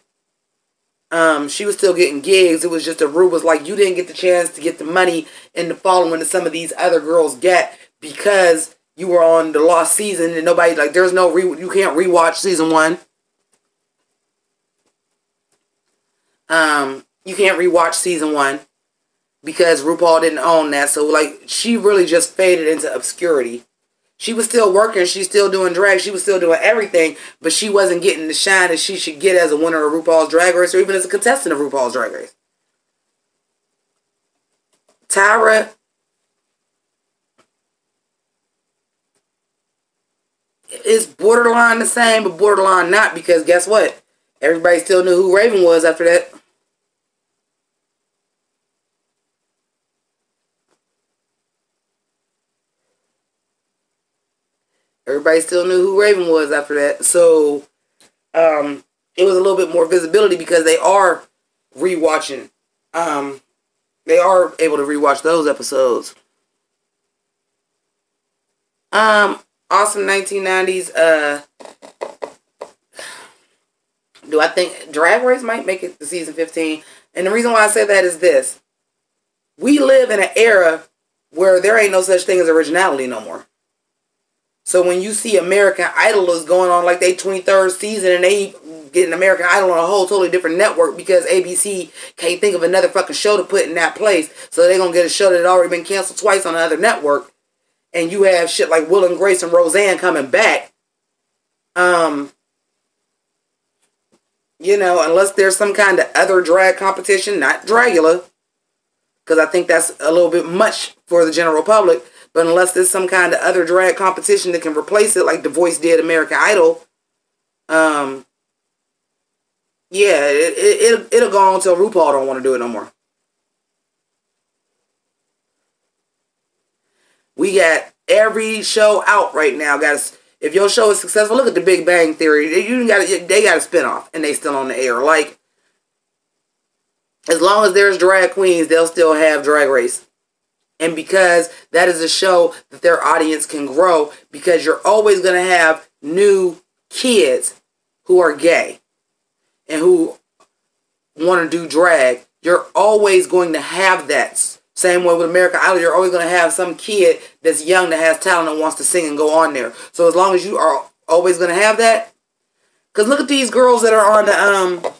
She was still getting gigs. It was just a rule was like, you didn't get the chance to get the money and the following that some of these other girls get because you were on the lost season and nobody, like, there's no, you can't rewatch season 1. You can't rewatch season 1 because RuPaul didn't own that. So, like, she really just faded into obscurity. She was still working. She's still doing drag. She was still doing everything. But she wasn't getting the shine that she should get as a winner of RuPaul's Drag Race or even as a contestant of RuPaul's Drag Race. Tyra is borderline the same, but borderline not, because guess what? Everybody still knew who Raven was after that. Everybody still knew who Raven was after that. So, it was a little bit more visibility because they are rewatching. They are able to rewatch those episodes. Awesome 1990s. Do I think Drag Race might make it to season 15? And the reason why I say that is this. We live in an era where there ain't no such thing as originality no more. So when you see American Idol is going on like they 23rd season and they getting American Idol on a whole totally different network because ABC can't think of another fucking show to put in that place. So they're going to get a show that had already been canceled twice on another network. And you have shit like Will and Grace and Roseanne coming back. You know, unless there's some kind of other drag competition, not Dragula, because I think that's a little bit much for the general public. But unless there's some kind of other drag competition that can replace it, like The Voice did American Idol, yeah, it'll go on until RuPaul don't want to do it no more. We got every show out right now. Guys, if your show is successful, look at The Big Bang Theory. They got a spinoff, and they still on the air. Like, as long as there's drag queens, they'll still have Drag Race. And because that is a show that their audience can grow, because you're always going to have new kids who are gay and who want to do drag. You're always going to have that. Same way with American Idol, you're always going to have some kid that's young that has talent and wants to sing and go on there. So as long as you are always going to have that, because look at these girls that are on the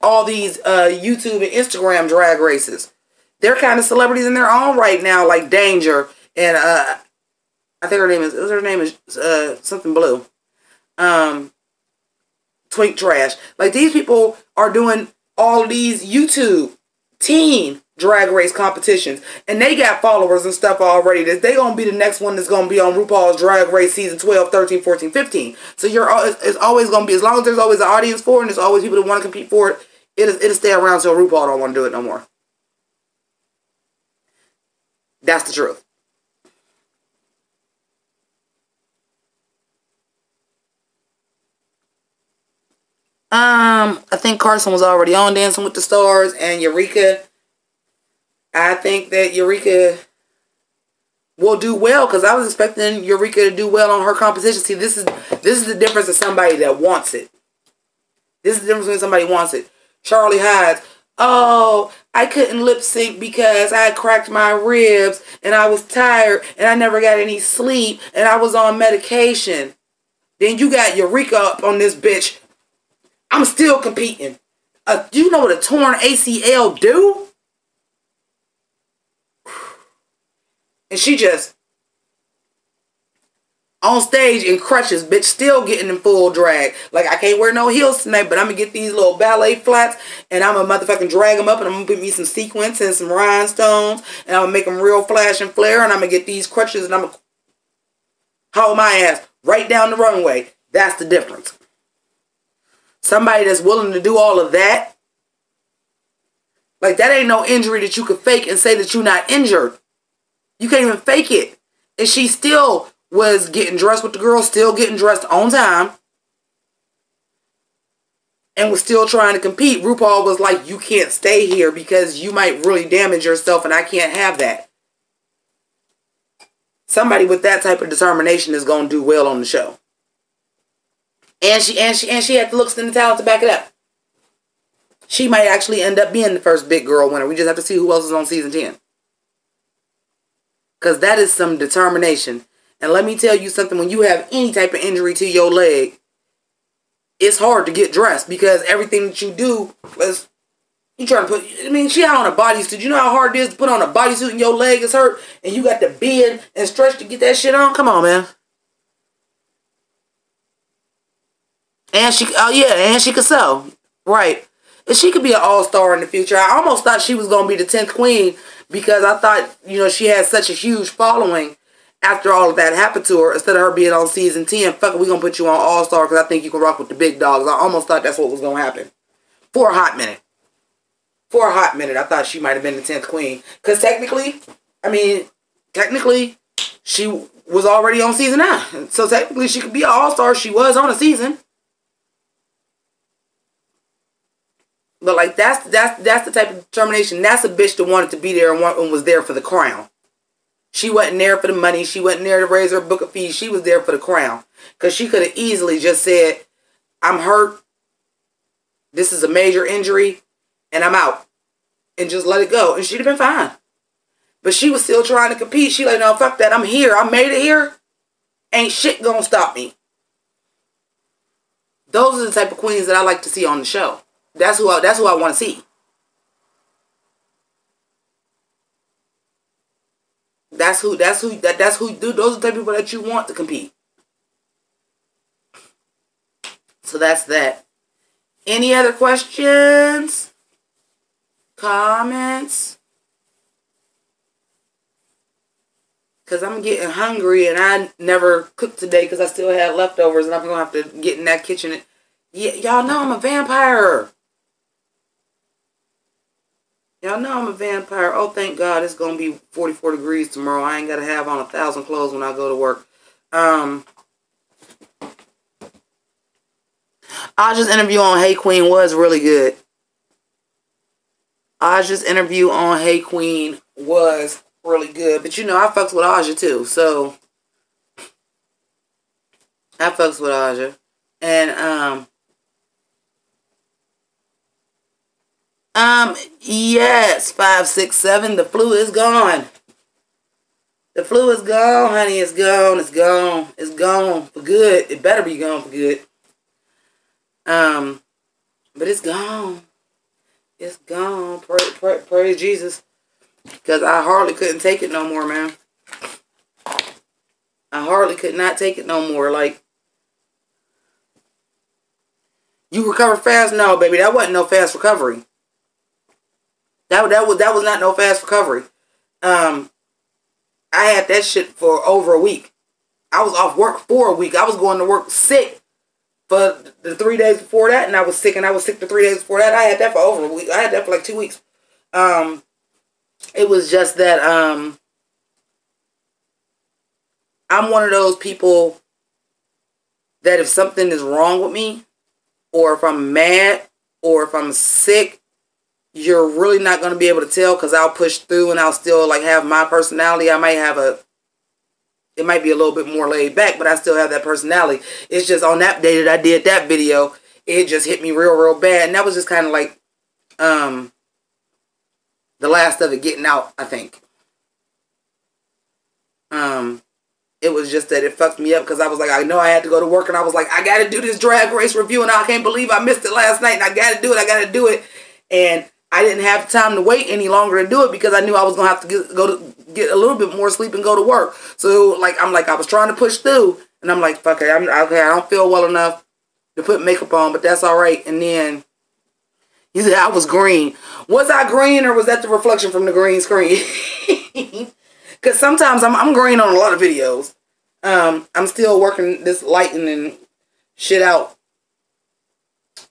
all these YouTube and Instagram drag races. They're kind of celebrities in their own right now, like Danger and I think her name is something blue. Twink Trash. Like, these people are doing all of these YouTube teen drag race competitions, and they got followers and stuff already. That they gonna be the next one that's gonna be on RuPaul's Drag Race season 12, 13, 14, 15. So it's always gonna be, as long as there's always an audience for it, and there's always people that want to compete for it, it'll stay around till RuPaul don't want to do it no more. That's the truth. I think Carson was already on Dancing with the Stars, and Eureka. I think that Eureka will do well, because I was expecting Eureka to do well on her composition. See, this is the difference of somebody that wants it. This is the difference when somebody wants it. Charlie Hides. Oh, I couldn't lip sync because I cracked my ribs and I was tired and I never got any sleep and I was on medication. Then you got Eureka up on this bitch. I'm still competing. Do you know what a torn ACL do? And she just on stage in crutches, bitch, still getting in full drag. Like, I can't wear no heels tonight, but I'm going to get these little ballet flats, and I'm going to motherfucking drag them up, and I'm going to put me some sequins and some rhinestones, and I'm going to make them real flash and flare, and I'm going to get these crutches, and I'm going to haul my ass right down the runway. That's the difference. Somebody that's willing to do all of that, like, that ain't no injury that you could fake and say that you're not injured. You can't even fake it. And she still was getting dressed with the girl, still getting dressed on time, and was still trying to compete. RuPaul was like, you can't stay here because you might really damage yourself and I can't have that. Somebody with that type of determination is going to do well on the show. And she had the looks and the talent to back it up. She might actually end up being the first big girl winner. We just have to see who else is on season 10. Because that is some determination. And let me tell you something, when you have any type of injury to your leg, it's hard to get dressed because everything that you do is, you trying to put, I mean, she had on a bodysuit. You know how hard it is to put on a bodysuit and your leg is hurt and you got to bend and stretch to get that shit on? Come on, man. And she, oh yeah, and she could sew. Right. And she could be an all-star in the future. I almost thought she was going to be the 10th queen because I thought, you know, she had such a huge following after all of that happened to her. Instead of her being on season 10, fuck it, we're going to put you on all-star because I think you can rock with the big dogs. I almost thought that's what was going to happen. For a hot minute. For a hot minute, I thought she might have been the 10th queen. Because technically, she was already on season 9. So technically, she could be an all-star. She was on a season. But like, that's the type of determination. That's a bitch that wanted to be there and was there for the crown. She wasn't there for the money. She wasn't there to raise her book of fees. She was there for the crown. Because she could have easily just said, I'm hurt. This is a major injury. And I'm out. And just let it go. And she'd have been fine. But she was still trying to compete. She like, no, fuck that. I'm here. I made it here. Ain't shit gonna stop me. Those are the type of queens that I like to see on the show. That's who I want to see. Those are the type of people that you want to compete. So that's that. Any other questions? Comments? Because I'm getting hungry and I never cooked today because I still had leftovers and I'm going to have to get in that kitchen. Yeah, y'all know I'm a vampire. Y'all know I'm a vampire. Oh, thank God it's going to be 44 degrees tomorrow. I ain't got to have on 1,000 clothes when I go to work. Aja's interview on Hey Queen was really good. Aja's interview on Hey Queen was really good. But you know, I fucks with Aja too. So, I fucks with Aja. And, yes, 5, 6, 7. The flu is gone. The flu is gone, honey. It's gone. It's gone. It's gone for good. It better be gone for good. But it's gone. It's gone. Praise Jesus. Because I hardly couldn't take it no more, man. I hardly could not take it no more. Like, you recover fast? No, baby. That wasn't no fast recovery. That was not no fast recovery. I had that shit for over a week. I was off work for a week. I was going to work sick for the 3 days before that, and I was sick the 3 days before that. I had that for over a week. I had that for like 2 weeks. It was just that I'm one of those people that if something is wrong with me, or if I'm mad, or if I'm sick, you're really not going to be able to tell because I'll push through and I'll still like have my personality. I might have a It might be a little bit more laid back, but I still have that personality. It's just on that day that I did that video, it just hit me real bad. And that was just kind of like the last of it getting out, I think. It was just that it fucked me up because I was like, I know I had to go to work, and I was like, I got to do this drag race review, and I can't believe I missed it last night, and I got to do it. And I didn't have time to wait any longer to do it because I knew I was going to have to get a little bit more sleep and go to work. So I was trying to push through, and I'm like, fuck it, okay, I don't feel well enough to put makeup on, but that's all right. And then you said I was green. Was I green, or was that the reflection from the green screen? Because sometimes I'm green on a lot of videos. I'm still working this lighting and shit out.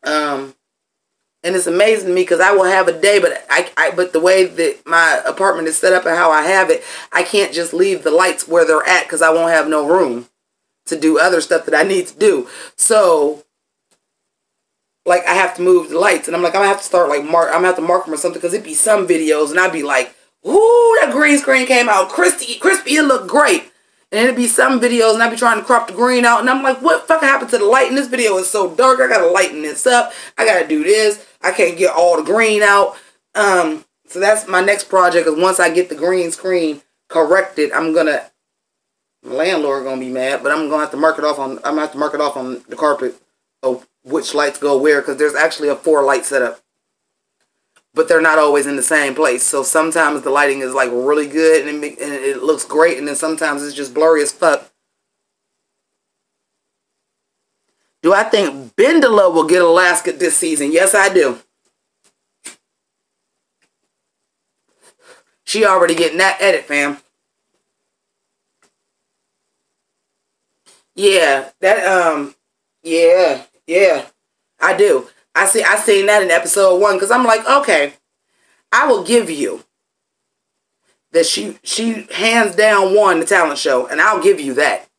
And it's amazing to me because I will have a day, but the way that my apartment is set up and how I have it, I can't just leave the lights where they're at because I won't have no room to do other stuff that I need to do. So, like, I have to move the lights, and I'm like, I'm gonna have to start I'm gonna have to mark them or something because it'd be some videos, and I'd be like, ooh, that green screen came out crispy, it looked great. And then it'd be some videos, and I'd be trying to crop the green out, and I'm like, what fucking happened to the light? And this video is so dark, I gotta lighten this up, I gotta do this, I can't get all the green out. So that's my next project, is once I get the green screen corrected, my landlord gonna be mad, but I'm gonna have to mark it off on the carpet of which lights go where, because there's actually a 4-light setup. But they're not always in the same place. So sometimes the lighting is like really good and it looks great, and then sometimes it's just blurry as fuck. Do I think Bendela will get Alaska this season? Yes, I do. She already getting that edit, fam. Yeah, yeah, I do. I seen that in episode 1 because I'm like, okay, I will give you that she hands down won the talent show, and I'll give you that.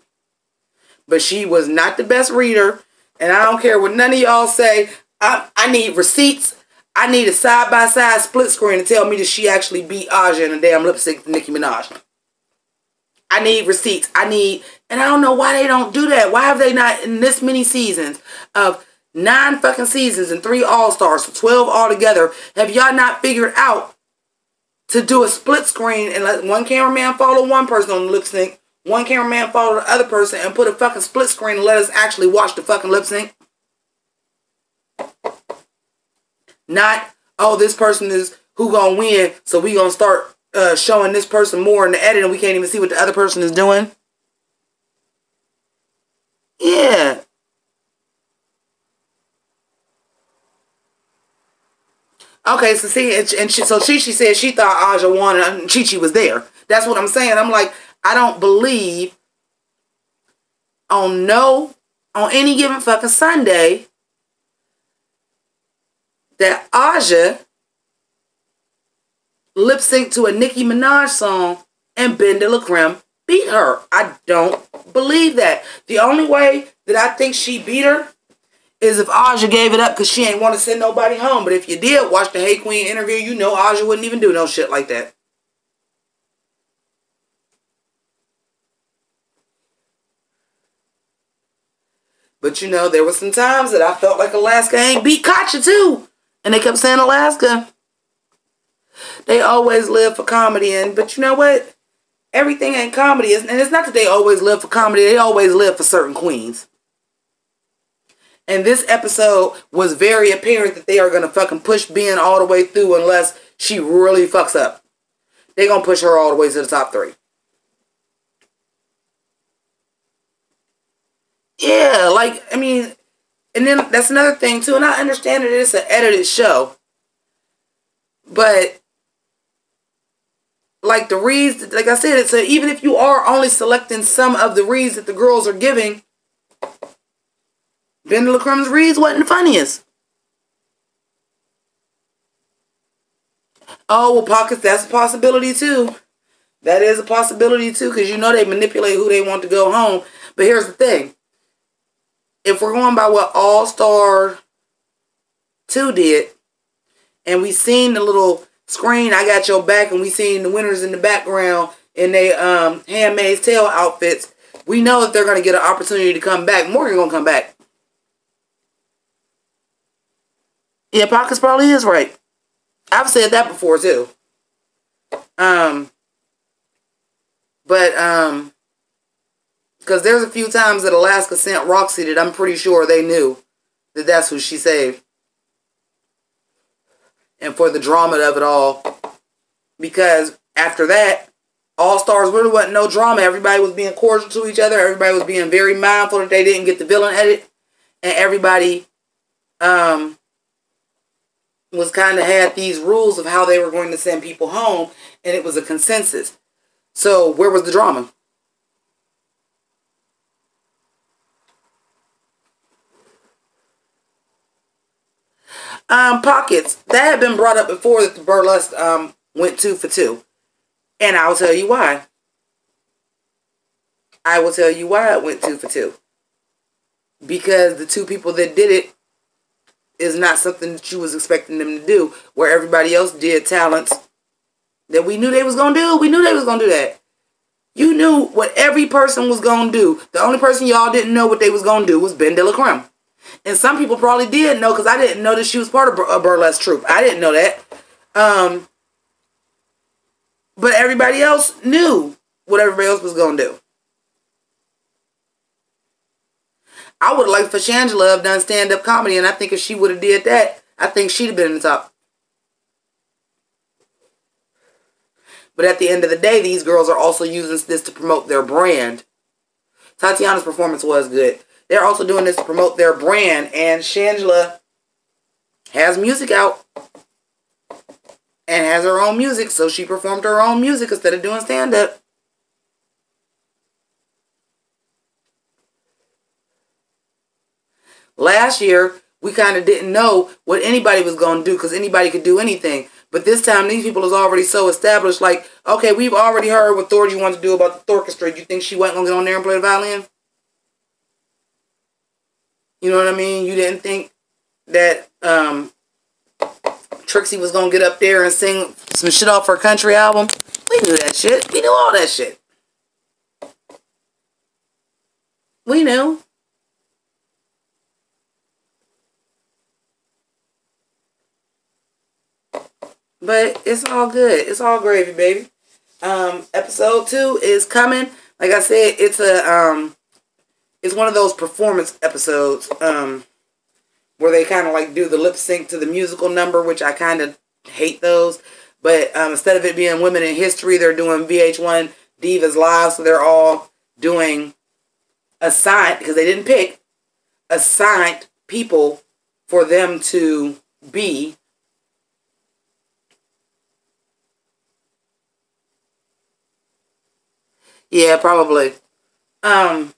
But she was not the best reader, and I don't care what none of y'all say. I need receipts. I need a side-by-side split screen to tell me that she actually beat Aja in a damn lip sync to Nicki Minaj. I need receipts. And I don't know why they don't do that. Why have they not, in this many seasons of 9 fucking seasons and 3 All-Stars, so 12 altogether, have y'all not figured out to do a split screen and let one cameraman follow one person on the lip sync, one cameraman follow the other person, and put a fucking split screen and let us actually watch the fucking lip sync? Not, oh, this person is who gonna win, so we gonna start showing this person more in the edit and we can't even see what the other person is doing. Yeah. Okay, so see, she said she thought Aja won and Chi-Chi was there. That's what I'm saying. I'm like, I don't believe on any given fucking Sunday that Aja lip synced to a Nicki Minaj song and Ben de la Creme beat her. I don't believe that. The only way that I think she beat her is if Aja gave it up because she ain't want to send nobody home. But if you did watch the Hey Queen interview, you know Aja wouldn't even do no shit like that. But you know, there was some times that I felt like Alaska ain't beat Katya too. And they kept saying Alaska. They always live for comedy. But you know what? Everything ain't comedy. And it's not that they always live for comedy. They always live for certain queens. And this episode was very apparent that they are going to fucking push Ben all the way through unless she really fucks up. They're going to push her all the way to the top 3. Yeah, like, I mean, and then that's another thing too. And I understand that it's an edited show. But, like the reads, like I said, it's even if you are only selecting some of the reads that the girls are giving, Ben de la Creme's reads wasn't the funniest. Oh, well, pockets, that's a possibility too. That is a possibility too, because you know they manipulate who they want to go home. But here's the thing. If we're going by what All Star 2 did, and we seen the little screen, I got your back, and we seen the winners in the background, in their Handmaid's Tale outfits, we know that they're going to get an opportunity to come back. Morgan going to come back. Yeah, Pockets probably is right. I've said that before too. But because there's a few times that Alaska sent Roxy that I'm pretty sure they knew that that's who she saved. And for the drama of it all. Because after that, All Stars really wasn't no drama. Everybody was being cordial to each other. Everybody was being very mindful that they didn't get the villain edit. And everybody was kind of had these rules of how they were going to send people home. And it was a consensus. So where was the drama? Pockets. That had been brought up before that the burlesque went 2 for 2. And I'll tell you why. I will tell you why it went 2 for 2. Because the two people that did it is not something that you was expecting them to do. Where everybody else did talents that we knew they was going to do. We knew they was going to do that. You knew what every person was going to do. The only person y'all didn't know what they was going to do was Ben De La Creme. And some people probably did know because I didn't know that she was part of a burlesque troupe. I didn't know that. But everybody else knew what everybody else was going to do. I would have liked for Shangela to have done stand-up comedy, and I think if she would have did that, I think she'd have been in the top. But at the end of the day, these girls are also using this to promote their brand. Tatiana's performance was good. They're also doing this to promote their brand, and Shangela has music out. And has her own music, so she performed her own music instead of doing stand-up. Last year, we kind of didn't know what anybody was going to do because anybody could do anything. But this time, these people is already so established, like, okay, we've already heard what Thorgy wanted to do about the orchestra. You think she wasn't going to get on there and play the violin? You know what I mean? You didn't think that Trixie was going to get up there and sing some shit off her country album? We knew that shit. We knew all that shit. We knew. But it's all good. It's all gravy, baby. Episode 2 is coming. Like I said, it's one of those performance episodes where they kind of like do the lip sync to the musical number, which I kind of hate those. But instead of it being Women in History, they're doing VH1 Divas Live. So they're all doing assigned, because they didn't pick, assigned people for them to be. Yeah, probably. But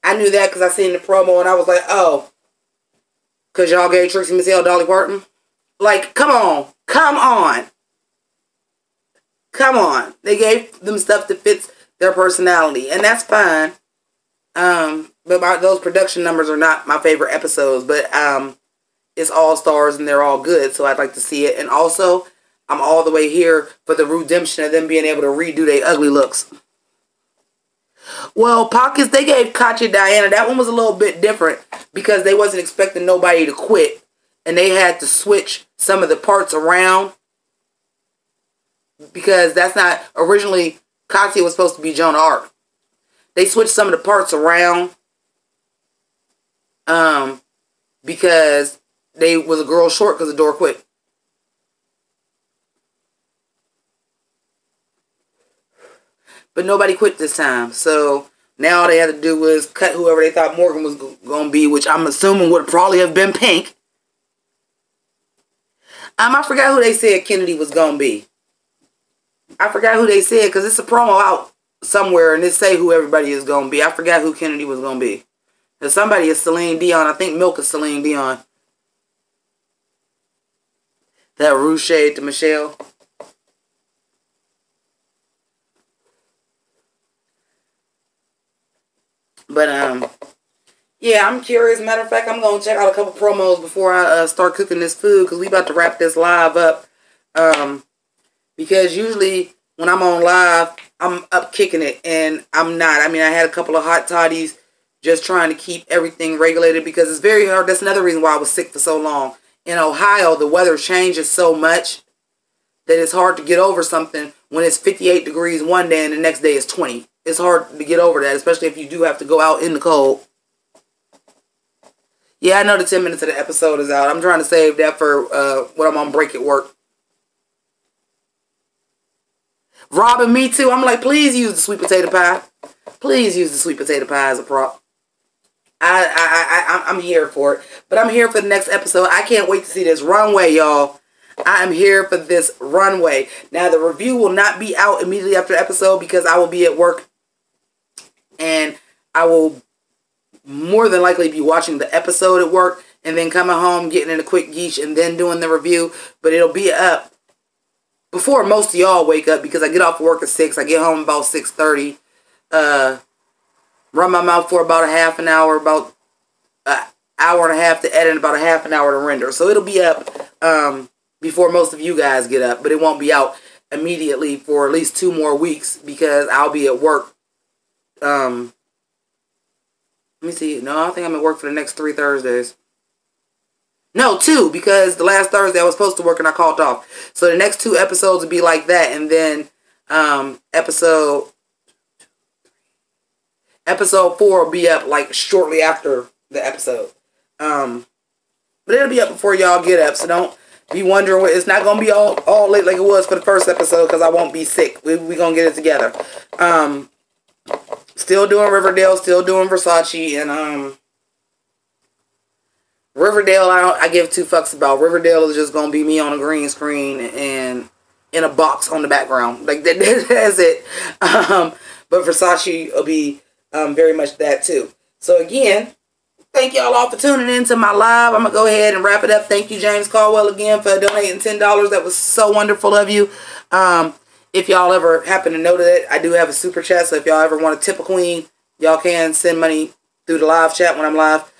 I knew that because I seen the promo and I was like, oh, because y'all gave Trixie Mattel Dolly Parton? Like, come on. Come on. Come on. They gave them stuff that fits their personality. And that's fine. But those production numbers are not my favorite episodes. But it's All Stars and they're all good. So I'd like to see it. And also, I'm all the way here for the redemption of them being able to redo their ugly looks. Well, Pockets, they gave Katya Diana. That one was a little bit different because they wasn't expecting nobody to quit. And they had to switch some of the parts around. Because that's not... Originally, Katya was supposed to be Joan of Arc. They switched some of the parts around. Because they was a girl short because the door quit. But nobody quit this time. So now all they had to do was cut whoever they thought Morgan was going to be, which I'm assuming would probably have been Pynk. I forgot who they said Kennedy was going to be. I forgot who they said because it's a promo out somewhere and it say who everybody is going to be. I forgot who Kennedy was going to be. Because somebody is Celine Dion. I think Milk is Celine Dion. That Rouge shade to Michelle. But, yeah, I'm curious. Matter of fact, I'm going to check out a couple promos before I start cooking this food because we about to wrap this live up. Because usually when I'm on live, I'm up kicking it, and I'm not. I mean, I had a couple of hot toddies just trying to keep everything regulated because it's very hard. That's another reason why I was sick for so long. In Ohio, the weather changes so much that it's hard to get over something when it's 58 degrees one day and the next day is 20. It's hard to get over that, especially if you do have to go out in the cold. Yeah, I know the 10 minutes of the episode is out. I'm trying to save that for when I'm on break at work. Robin, me too. I'm like, please use the sweet potato pie. Please use the sweet potato pie as a prop. I'm here for it. But I'm here for the next episode. I can't wait to see this runway, y'all. I am here for this runway. Now, the review will not be out immediately after the episode because I will be at work. And I will more than likely be watching the episode at work and then coming home, getting in a quick geesh, and then doing the review. But it'll be up before most of y'all wake up because I get off work at 6. I get home about 6:30. Run my mouth for about a half an hour, about an hour and a half to edit, and about a half an hour to render. So it'll be up before most of you guys get up, but it won't be out immediately for at least 2 more weeks because I'll be at work. Let me see. No, I think I'm at work for the next 3 Thursdays. No, 2, because the last Thursday I was supposed to work and I called off. So the next 2 episodes will be like that, and then episode 4 will be up like shortly after the episode. But it'll be up before y'all get up, so don't be wondering. It's not going to be all late like it was for the first episode because I won't be sick. We're going to get it together. Still doing Riverdale, still doing Versace, and Riverdale, I give 2 fucks about. Riverdale is just going to be me on a green screen and in a box on the background. Like, that's it. But Versace will be very much that, too. So, again, thank y'all all for tuning in to my live. I'm going to go ahead and wrap it up. Thank you, James Caldwell, again, for donating $10. That was so wonderful of you. If y'all ever happen to know that, I do have a super chat. So, if y'all ever want to tip a queen, y'all can send money through the live chat when I'm live.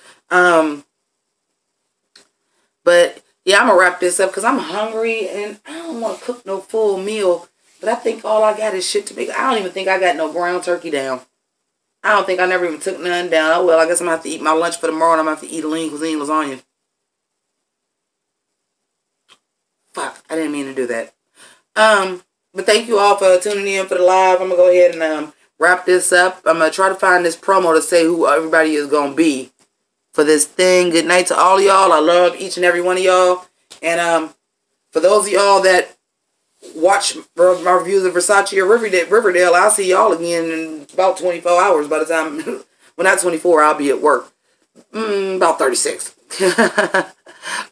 But, yeah, I'm going to wrap this up because I'm hungry and I don't want to cook no full meal. But I think all I got is shit to make. I don't even think I got no ground turkey down. I don't think I never even took none down. Oh, well, I guess I'm going to have to eat my lunch for tomorrow and I'm going to have to eat a lean cuisine lasagna. Fuck, I didn't mean to do that. But thank you all for tuning in for the live. I'm going to go ahead and wrap this up. I'm going to try to find this promo to say who everybody is going to be for this thing. Good night to all of y'all. I love each and every one of y'all. And for those of y'all that watch my reviews of Versace or Riverdale, I'll see y'all again in about 24 hours by the time, well, not 24, I'll be at work. About 36.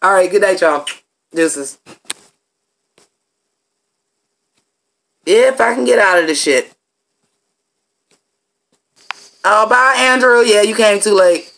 All right, good night, y'all. Deuces. If I can get out of this shit. Oh, bye, Andrew. Yeah, you came too late.